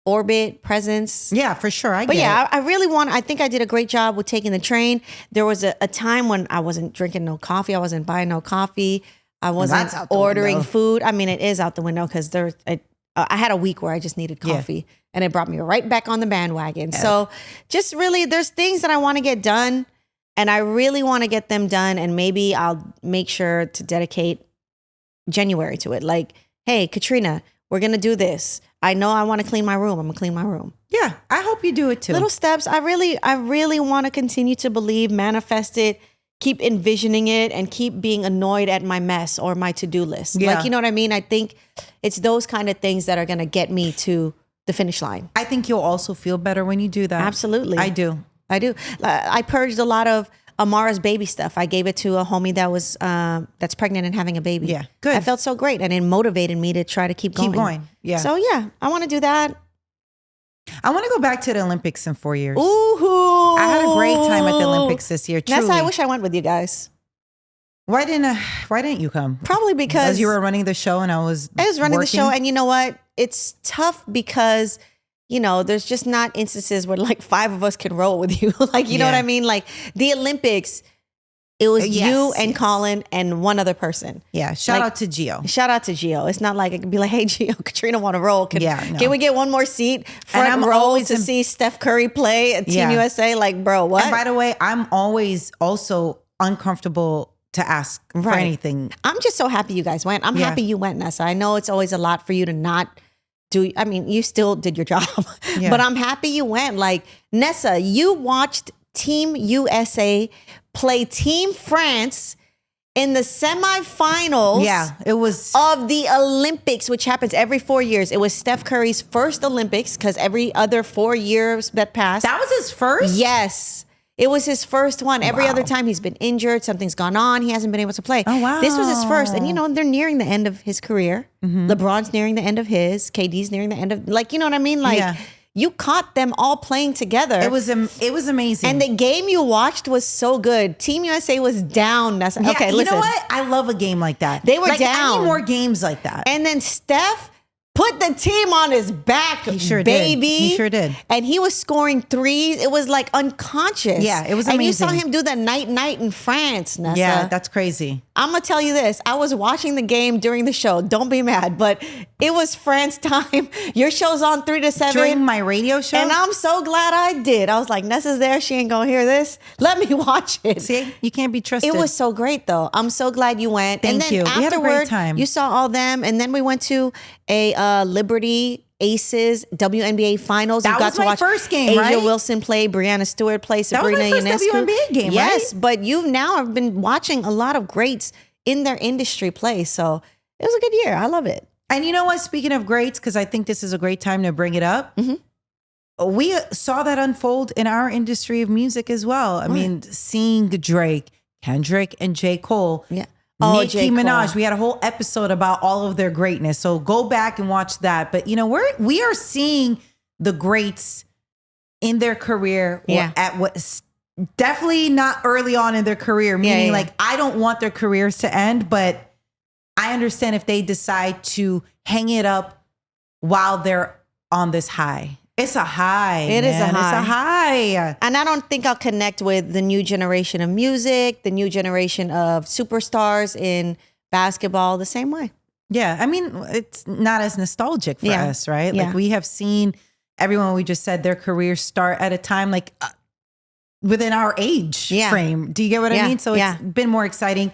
orbit, presence. Yeah, for sure. I think I did a great job with taking the train. There was a time when I wasn't drinking no coffee. I wasn't buying no coffee. I wasn't ordering food. I mean, it is out the window because I had a week where I just needed coffee and it brought me right back on the bandwagon. Yeah. So just really, there's things that I want to get done and I really want to get them done. And maybe I'll make sure to dedicate January to it. Like, hey, Katrina, we're going to do this. I know I want to clean my room. I'm going to clean my room. Yeah, I hope you do it too. Little steps. I really want to continue to believe, manifest it, keep envisioning it, and keep being annoyed at my mess or my to-do list. Yeah. Like, you know what I mean? I think it's those kind of things that are going to get me to the finish line. I think you'll also feel better when you do that. Absolutely. I do. I purged a lot of Amara's baby stuff. I gave it to a homie that was that's pregnant and having a baby. Yeah, good. I felt so great, and it motivated me to try to keep going. Yeah. So yeah, I want to do that. I want to go back to the Olympics in 4 years. Ooh, I had a great time at the Olympics this year. Truly. Nessa, I wish I went with you guys. Why didn't you come? Probably because you were running the show and I was running working. the show, and you know what? It's tough because there's just not instances where like 5 of us can roll with you. Like, you know what I mean? Like the Olympics, it was you and Colin and one other person. Yeah. Shout out to Gio. Shout out to Gio. It's not like it could be like, hey, Gio, Katrina want to roll. Can we get one more seat front row to see Steph Curry play at Team USA? Like, bro, what? And by the way, I'm always also uncomfortable to ask for anything. I'm just so happy you guys went. I'm happy you went, Nessa. I know it's always a lot for you to not do. I mean, you still did your job, but I'm happy you went. Like, Nessa, you watched Team USA play Team France in the semifinals. Yeah, it was of the Olympics, which happens every 4 years. It was Steph Curry's first Olympics because every other 4 years that passed. That was his first? Yes. It was his first one. Every other time he's been injured, something's gone on, he hasn't been able to play. Oh, wow. This was his first. And they're nearing the end of his career. Mm-hmm. LeBron's nearing the end of his. KD's nearing the end of, like, you know what I mean? Like, you caught them all playing together. It was amazing. And the game you watched was so good. Team USA was down. Okay, listen. You know what? I love a game like that. They were down. I need more games like that. And then Steph put the team on his back, he sure baby. Did. He sure did. And he was scoring threes. It was like unconscious. Yeah, it was amazing. And you saw him do the night in France, Nessa. Yeah, that's crazy. I'm going to tell you this. I was watching the game during the show. Don't be mad, but it was France time. Your show's on 3 to 7. During my radio show? And I'm so glad I did. I was like, Nessa's there. She ain't going to hear this. Let me watch it. See, you can't be trusted. It was so great, though. I'm so glad you went. Thank you. We had a great time. You saw all them. And then we went to a Liberty Aces WNBA Finals. That was my first game, right? Asia Wilson play, Brianna Stewart play, Sabrina Ionescu. That was my first WNBA game, right? Yes, but you now have been watching a lot of greats in their industry play. So it was a good year. I love it. And you know what? Speaking of greats, because I think this is a great time to bring it up. Mm-hmm. We saw that unfold in our industry of music as well. I mean, seeing Drake, Kendrick, and J. Cole. Yeah. Nicki Minaj. We had a whole episode about all of their greatness. So go back and watch that. But we are seeing the greats in their career at what definitely not early on in their career. Meaning like I don't want their careers to end, but I understand if they decide to hang it up while they're on this high. It's a high. It is a high. It's a high. And I don't think I'll connect with the new generation of music, the new generation of superstars in basketball the same way. Yeah. I mean, it's not as nostalgic for us, right? Yeah. Like we have seen everyone we just said their careers start at a time like within our age frame. Do you get what I mean? So it's been more exciting.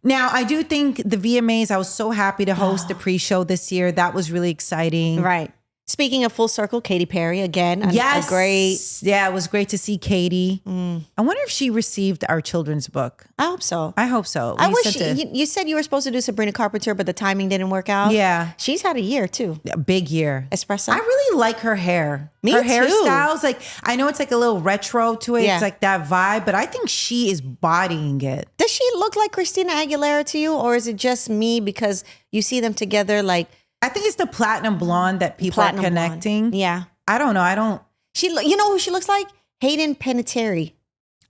Now, I do think the VMAs, I was so happy to host the pre-show this year. That was really exciting. Right. Speaking of full circle, Katy Perry again. Yes. Yeah, it was great to see Katy. I wonder if she received our children's book. I hope so. I hope so. I wish you said you were supposed to do Sabrina Carpenter, but the timing didn't work out. Yeah. She's had a year too. A big year. Espresso. I really like her hair. Me her too. hairstyles, like I know it's like a little retro to it. Yeah. It's like that vibe, but I think she is bodying it. Does she look like Christina Aguilera to you, or is it just me because you see them together like? I think it's the platinum blonde that people are connecting. Blonde. Yeah. I don't know. You know who she looks like? Hayden Panettiere.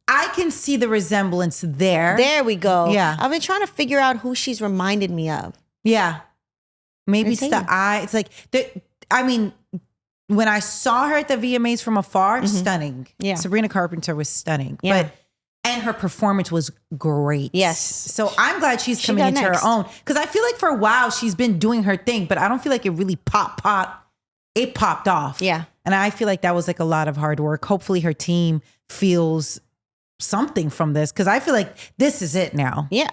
I can see the resemblance there. There we go. Yeah. I've been trying to figure out who she's reminded me of. Yeah. Maybe it's Hayden. the eye. It's like, when I saw her at the VMAs from afar, stunning. Yeah. Sabrina Carpenter was stunning. Yeah. And her performance was great. Yes. So I'm glad she's coming into next. her own. Because I feel like for a while she's been doing her thing, but I don't feel like it really popped. It popped off. Yeah. And I feel like that was like a lot of hard work. Hopefully her team feels something from this. Because I feel like this is it now. Yeah.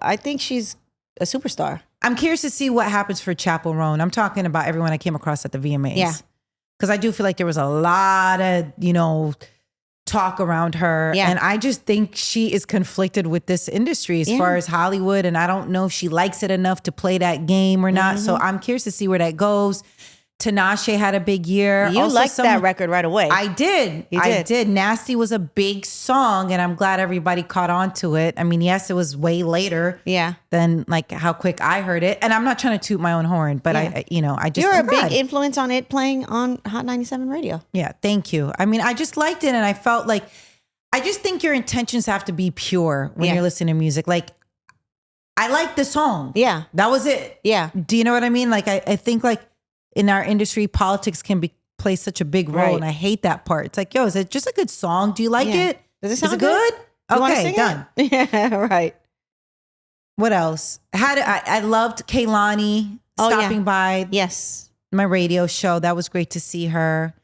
I think she's a superstar. I'm curious to see what happens for Chappell Roan. I'm talking about everyone I came across at the VMAs. Yeah. Because I do feel like there was a lot of, talk around her. Yeah. And I just think she is conflicted with this industry as far as Hollywood. And I don't know if she likes it enough to play that game or not. So I'm curious to see where that goes. Tinashe had a big year. You liked that record right away. I did. I did. Nasty was a big song, and I'm glad everybody caught on to it. I mean, yes, it was way later than like how quick I heard it. And I'm not trying to toot my own horn, but I just You're a big influence on it playing on Hot 97 radio. Yeah, thank you. I mean, I just liked it, and I felt like I just think your intentions have to be pure when you're listening to music. Like, I like the song. Yeah. That was it. Yeah. Do you know what I mean? Like, I think like in our industry, politics can play such a big role, and I hate that part. It's like, yo, is it just a good song? Do you like it? Does it sound good? Okay, done. Yeah, right. What else? I loved Kehlani stopping by my radio show. That was great to see her.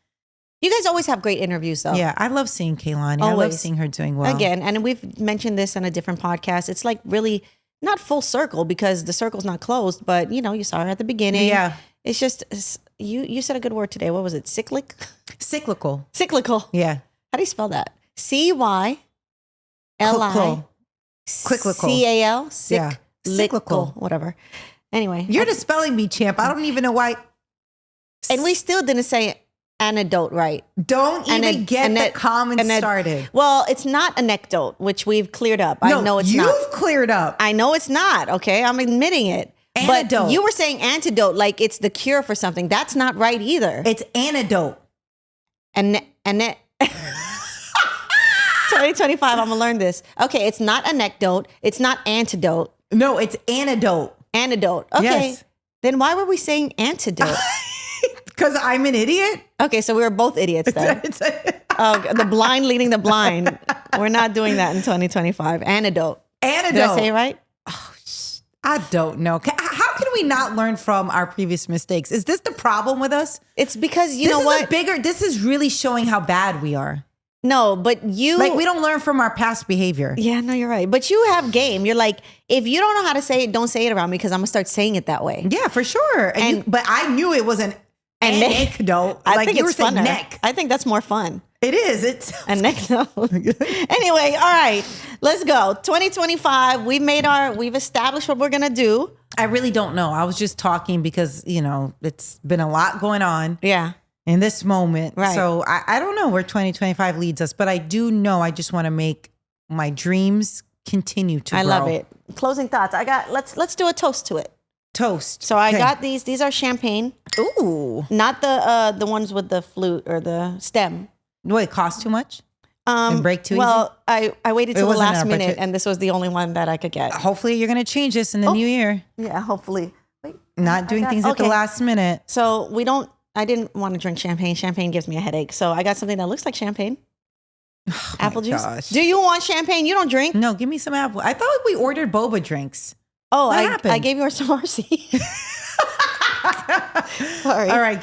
You guys always have great interviews, though. Yeah, I love seeing Kehlani. I love seeing her doing well. Again, and we've mentioned this on a different podcast. It's like really not full circle because the circle's not closed, but you saw her at the beginning. Yeah. It's just, you said a good word today. What was it? Cyclical. Cyclical. Yeah. How do you spell that? CYLI. CAL. Cyclical. Whatever. Anyway. You're the spelling bee champ. I don't even know why. And we still didn't say anecdote right. Don't even get the comment started. Well, it's not anecdote, which we've cleared up. I know it's not. You've cleared up. I know it's not. Okay. I'm admitting it. Antidote. But you were saying antidote like it's the cure for something. That's not right either. It's antidote. And 2025, I'm gonna learn this. Okay, it's not anecdote. It's not antidote. No, it's antidote. Antidote. Okay. Yes. Then why were we saying antidote? Because I'm an idiot. Okay, so we were both idiots then. The blind leading the blind. We're not doing that in 2025. Antidote. Did I say it right? I don't know. How can we not learn from our previous mistakes? Is this the problem with us? It's because you know what? This is really showing how bad we are. No, but we don't learn from our past behavior. Yeah, no, you're right. But you have game. You're like, if you don't know how to say it, don't say it around me because I'm gonna start saying it that way. Yeah, for sure. But I knew it was an anecdote. I think it's funner. Neck. I think that's more fun. It is. It's anecdote. Anyway, all right, let's go. 2025. We've established what we're gonna do. I really don't know. I was just talking because it's been a lot going on. Yeah. In this moment. Right. So I don't know where 2025 leads us, but I do know I just want to make my dreams continue to grow. I love it. Closing thoughts. Let's do a toast to it. Toast. So I got these. These are champagne. Ooh. Not the ones with the flute or the stem. What, it cost too much? And break too easy? Well, I waited till the last minute and this was the only one that I could get. Hopefully you're going to change this in the new year. Yeah, hopefully. Wait, not doing things at the last minute. So I didn't want to drink champagne. Champagne gives me a headache. So I got something that looks like champagne. Apple juice. Gosh. Do you want champagne? You don't drink? No, give me some apple. I thought we ordered boba drinks. Oh, I gave you some RC. Sorry. All right.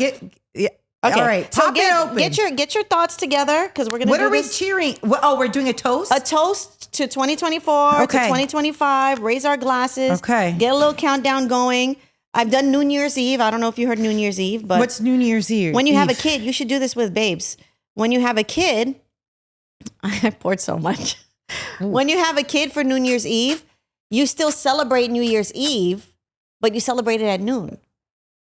Okay. All right. So get your thoughts together because we're gonna. What are we cheering? Oh, we're doing a toast. A toast to 2024 to 2025. Raise our glasses. Okay. Get a little countdown going. I've done New Year's Eve. I don't know if you heard New Year's Eve, but what's New Year's Eve? When you have a kid, you should do this with babes. When you have a kid, I poured so much. Ooh. When you have a kid for New Year's Eve, you still celebrate New Year's Eve, but you celebrate it at noon.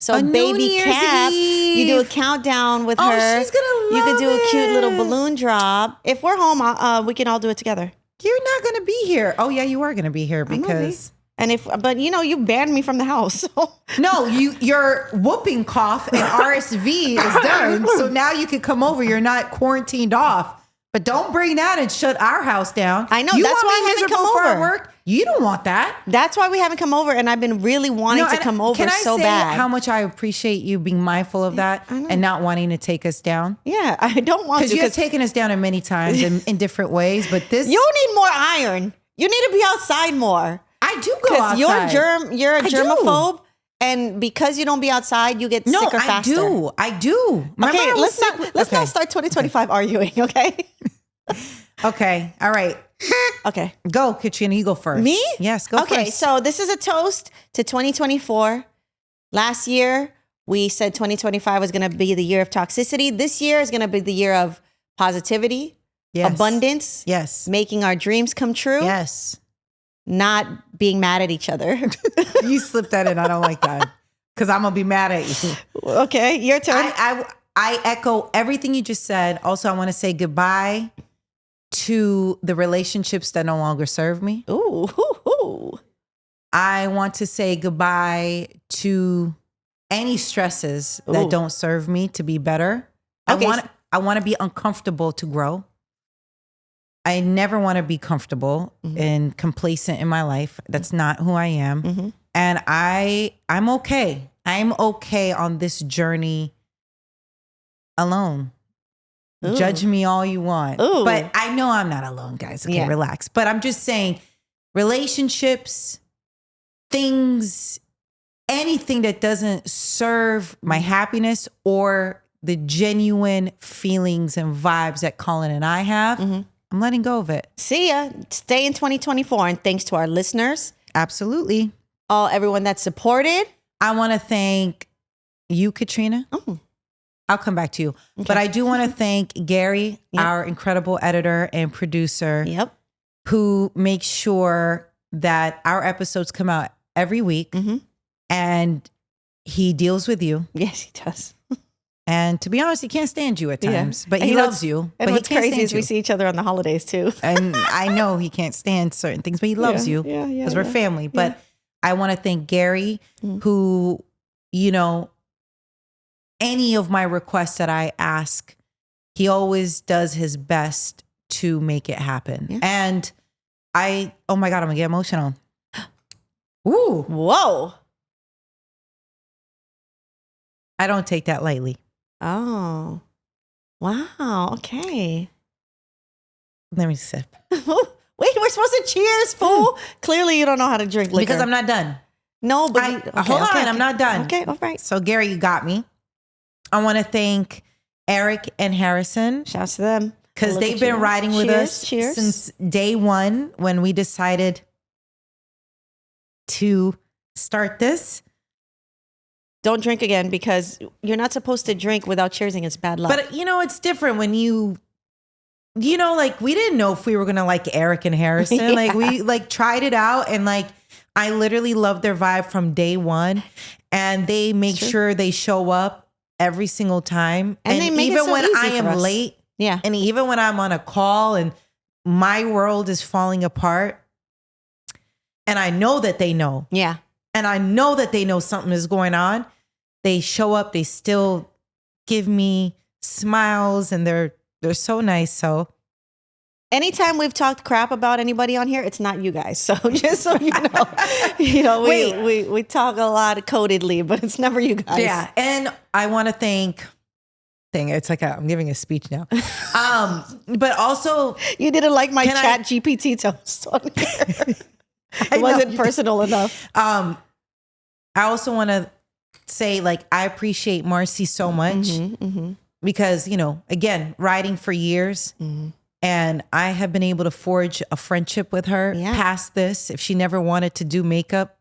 So baby Cap, you do a countdown with her. She's gonna love it. You could do a cute little balloon drop. If we're home, we can all do it together. You're not gonna be here. Oh yeah, you are gonna be here because. But you banned me from the house. So. No, your whooping cough and RSV is done. So now you can come over. You're not quarantined off. But don't bring that and shut our house down. I know. That's why I haven't come over. Work? You don't want that. That's why we haven't come over. And I've been really wanting to come over so bad. Can I say how much I appreciate you being mindful of that and not wanting to take us down? Yeah, I don't want to. Because you have taken us down in many times in different ways. But this... You need more iron. You need to be outside more. I do go outside. Because you're a germaphobe. And because you don't be outside, you get sicker faster. I do. Okay, let's not start 2025 arguing, okay? Okay, all right. Okay. Go, Katrina, you go first. Me? Yes, go first. Okay, so this is a toast to 2024. Last year, we said 2025 was going to be the year of toxicity. This year is going to be the year of positivity, abundance, making our dreams come true. Yes. Not being mad at each other. You slipped that in. I don't like that because I'm going to be mad at you. Okay, your turn. I echo everything you just said. Also, I want to say goodbye to the relationships that no longer serve me. Ooh. I want to say goodbye to any stresses that don't serve me to be better. Okay. I want to be uncomfortable to grow. I never want to be comfortable and complacent in my life. That's not who I am. Mm-hmm. And I'm okay. I'm okay on this journey alone. Ooh. Judge me all you want. Ooh. But I know I'm not alone, guys. Okay, relax. But I'm just saying relationships, things, anything that doesn't serve my happiness or the genuine feelings and vibes that Colin and I have, I'm letting go of it. See ya. Stay in 2024. And thanks to our listeners. Absolutely. Everyone that supported. I want to thank you, Katrina. Oh. I'll come back to you. Okay. But I do want to thank Gary, our incredible editor and producer, who makes sure that our episodes come out every week. Mm-hmm. And he deals with you. Yes, he does. And to be honest, he can't stand you at times, but he loves you. And what's crazy is we see each other on the holidays too. And I know he can't stand certain things, but he loves you because we're family. But I want to thank Gary, who, any of my requests that I ask, he always does his best to make it happen. Yeah. And oh my God, I'm gonna get emotional. Ooh. Whoa. I don't take that lightly. Oh, wow. Okay. Let me sip. Wait, we're supposed to cheers, fool. Clearly you don't know how to drink liquor. Because I'm not done. No, but hold on. I'm not done. Okay, all right. So Gary, you got me. I want to thank Eric and Harrison. Shouts to them. Because they've been riding with us since day one when we decided to start this. Don't drink again because you're not supposed to drink without cheersing. It's bad luck. But it's different when we didn't know if we were going to like Eric and Harrison. Like we tried it out and I literally love their vibe from day one and they make sure they show up every single time. And they make even it so when easy I am late. Yeah. And even when I'm on a call and my world is falling apart and I know that they know. Yeah. And I know that they know something is going on. They show up, they still give me smiles and they're so nice. So anytime we've talked crap about anybody on here, it's not you guys. So just so you know, we talk a lot codedly, but it's never you guys. Yeah. And I want to thank it's like I'm giving a speech now. But also you didn't like my chat GPT toast on here. It wasn't personal enough. I also want to say I appreciate Marcy so much because, again, riding for years and I have been able to forge a friendship with her past this. If she never wanted to do makeup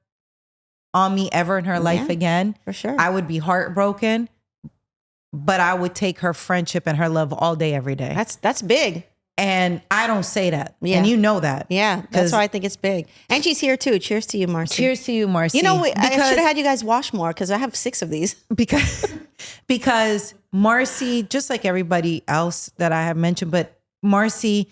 on me ever in her life again, for sure, I would be heartbroken. But I would take her friendship and her love all day, every day. That's big. And I don't say that. Yeah. And you know that. Yeah. That's why I think it's big. And she's here too. Cheers to you, Marcy. Cheers to you, Marcy. You know, I should have had you guys wash more because I have 6 of these. Because Marcy, just like everybody else that I have mentioned, but Marcy,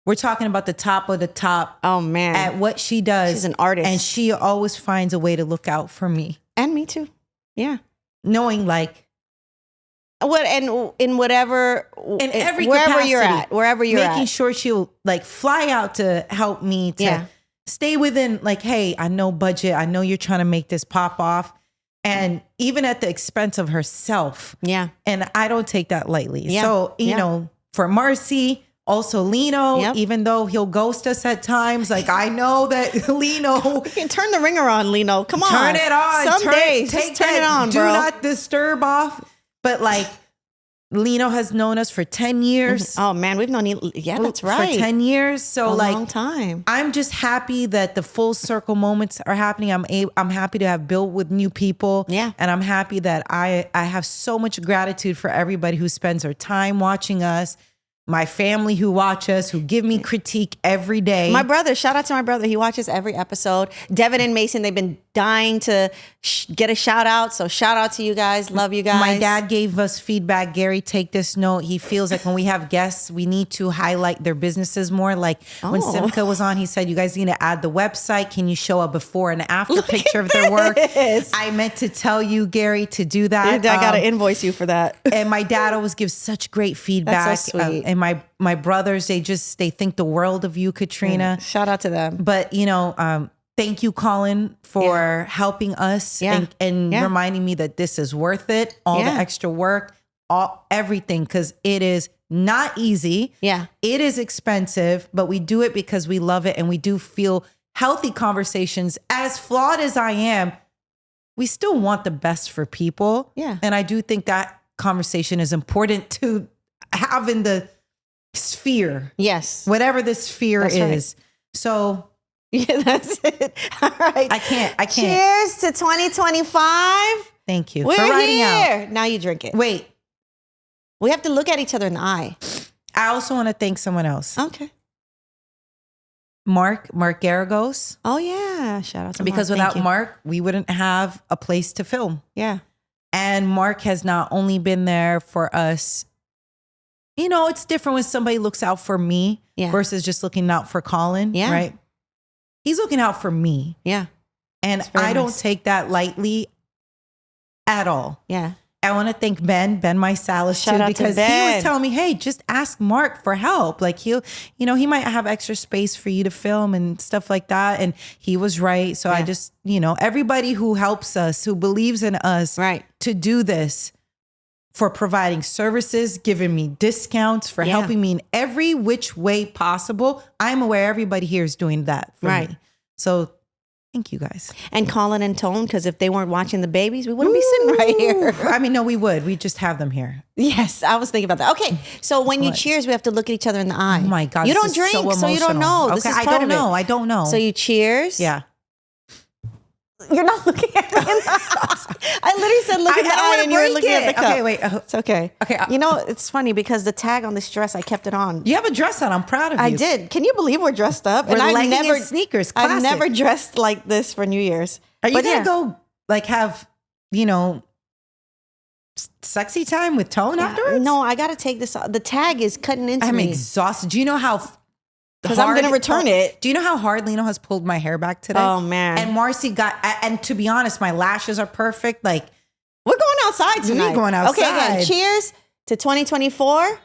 we're talking about the top of the top. Oh, man. At what she does. She's an artist. And she always finds a way to look out for me. And me too. Yeah. Knowing like, what and in whatever in every wherever capacity, you're at, making sure she'll like fly out to help me to stay within like, hey, I know budget, I know you're trying to make this pop off, and even at the expense of herself. Yeah, and I don't take that lightly. So you know, for Marcy, also Lino, even though he'll ghost us at times, like I know that Lino, you can turn the ringer on, Lino. Come on, turn it on. Some days, just turn it on, bro. Do not disturb off. But like, Lino has known us for 10 years. Oh man, we've known you. Yeah, that's right. For 10 years. So a like, long time. I'm just happy that the full circle moments are happening. I'm happy to have built with new people. Yeah. And I'm happy that I have so much gratitude for everybody who spends their time watching us. My family who watch us, who give me critique every day. My brother, shout out to my brother. He watches every episode. Devin and Mason, they've been dying to get a shout out. So shout out to you guys. Love you guys. My dad gave us feedback. Gary, take this note. He feels like when we have guests, we need to highlight their businesses more. Like when Simca was on, he said, you guys need to add the website. Can you show a before and after picture of their work? I meant to tell you, Gary, to do that. I got to invoice you for that. And my dad always gives such great feedback. That's so sweet. And my brothers, they think the world of you, Katrina. Shout out to them. But you know, thank you, Colin, for helping us and reminding me that this is worth it. All the extra work, everything, because it is not easy. Yeah, it is expensive, but we do it because we love it, and we do feel healthy conversations. As flawed as I am, we still want the best for people. Yeah, and I do think that conversation is important to have in the sphere. Yes. Whatever the sphere is. Right. So yeah, that's it. All right. I can't. Cheers to 2025. Thank you. We're for writing here. Out. Now you drink it. Wait. We have to look at each other in the eye. I also want to thank someone else. Okay. Mark Garagos. Oh yeah. Shout out to because Mark. Without Mark, we wouldn't have a place to film. Yeah. And Mark has not only been there for us. You know, it's different when somebody looks out for me versus just looking out for Colin, right? He's looking out for me. Yeah. And I don't take that lightly at all. Yeah. I want to thank Ben Mysalis too, because he was telling me, hey, just ask Mark for help. Like he might have extra space for you to film and stuff like that. And he was right. So I just, everybody who helps us, who believes in us to do this, for providing services, giving me discounts, for helping me in every which way possible. I'm aware everybody here is doing that for me. So thank you guys. And Colin and Tone, because if they weren't watching the babies, we wouldn't be sitting right here. I mean, no, we would. We just have them here. Yes, I was thinking about that. Okay, so when you cheers, we have to look at each other in the eye. Oh my God. You don't drink, so you don't know. Okay, this is part of it. I don't know. So you cheers. Yeah. You're not looking at me in the eye. I literally said look at the eye and you were looking at the cup. Okay, wait. It's okay. Okay. It's funny because the tag on this dress, I kept it on. You have a dress on. I'm proud of you. I did. Can you believe we're dressed up? We're leggings and sneakers. Classic. I've never dressed like this for New Year's. Are you going to go like have, sexy time with Tone afterwards? No, I got to take this off. The tag is cutting into me. I'm exhausted. Do you know how... Because I'm going to return it. Do you know how hard Lino has pulled my hair back today? Oh, man. And Marcy and to be honest, my lashes are perfect. Like, we're going outside tonight. We're going outside. Okay, again, cheers to 2024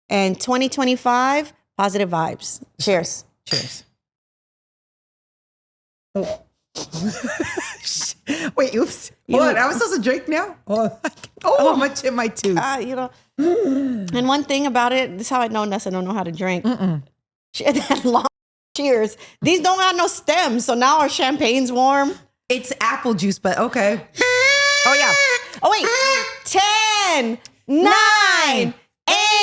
and 2025 positive vibes. Cheers. Cheers. Oh. Wait, oops. What? I was supposed to drink now? Oh, much in my tooth. And one thing about it, this is how I know Nessa don't know how to drink. That long cheers. These don't have no stems, so now our champagne's warm. It's apple juice, but okay. Oh yeah. Oh wait. 10, 9,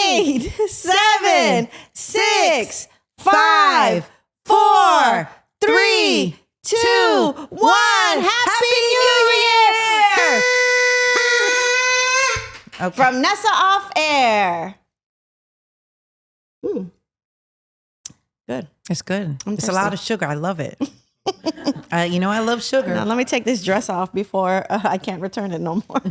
8, 7, 6, 5, 4, 3, 2, 1. everyone. Happy New Year! Okay. From Nessa Off Air. Good. It's good. It's a lot of sugar. I love it. I love sugar. Now, let me take this dress off before I can't return it no more.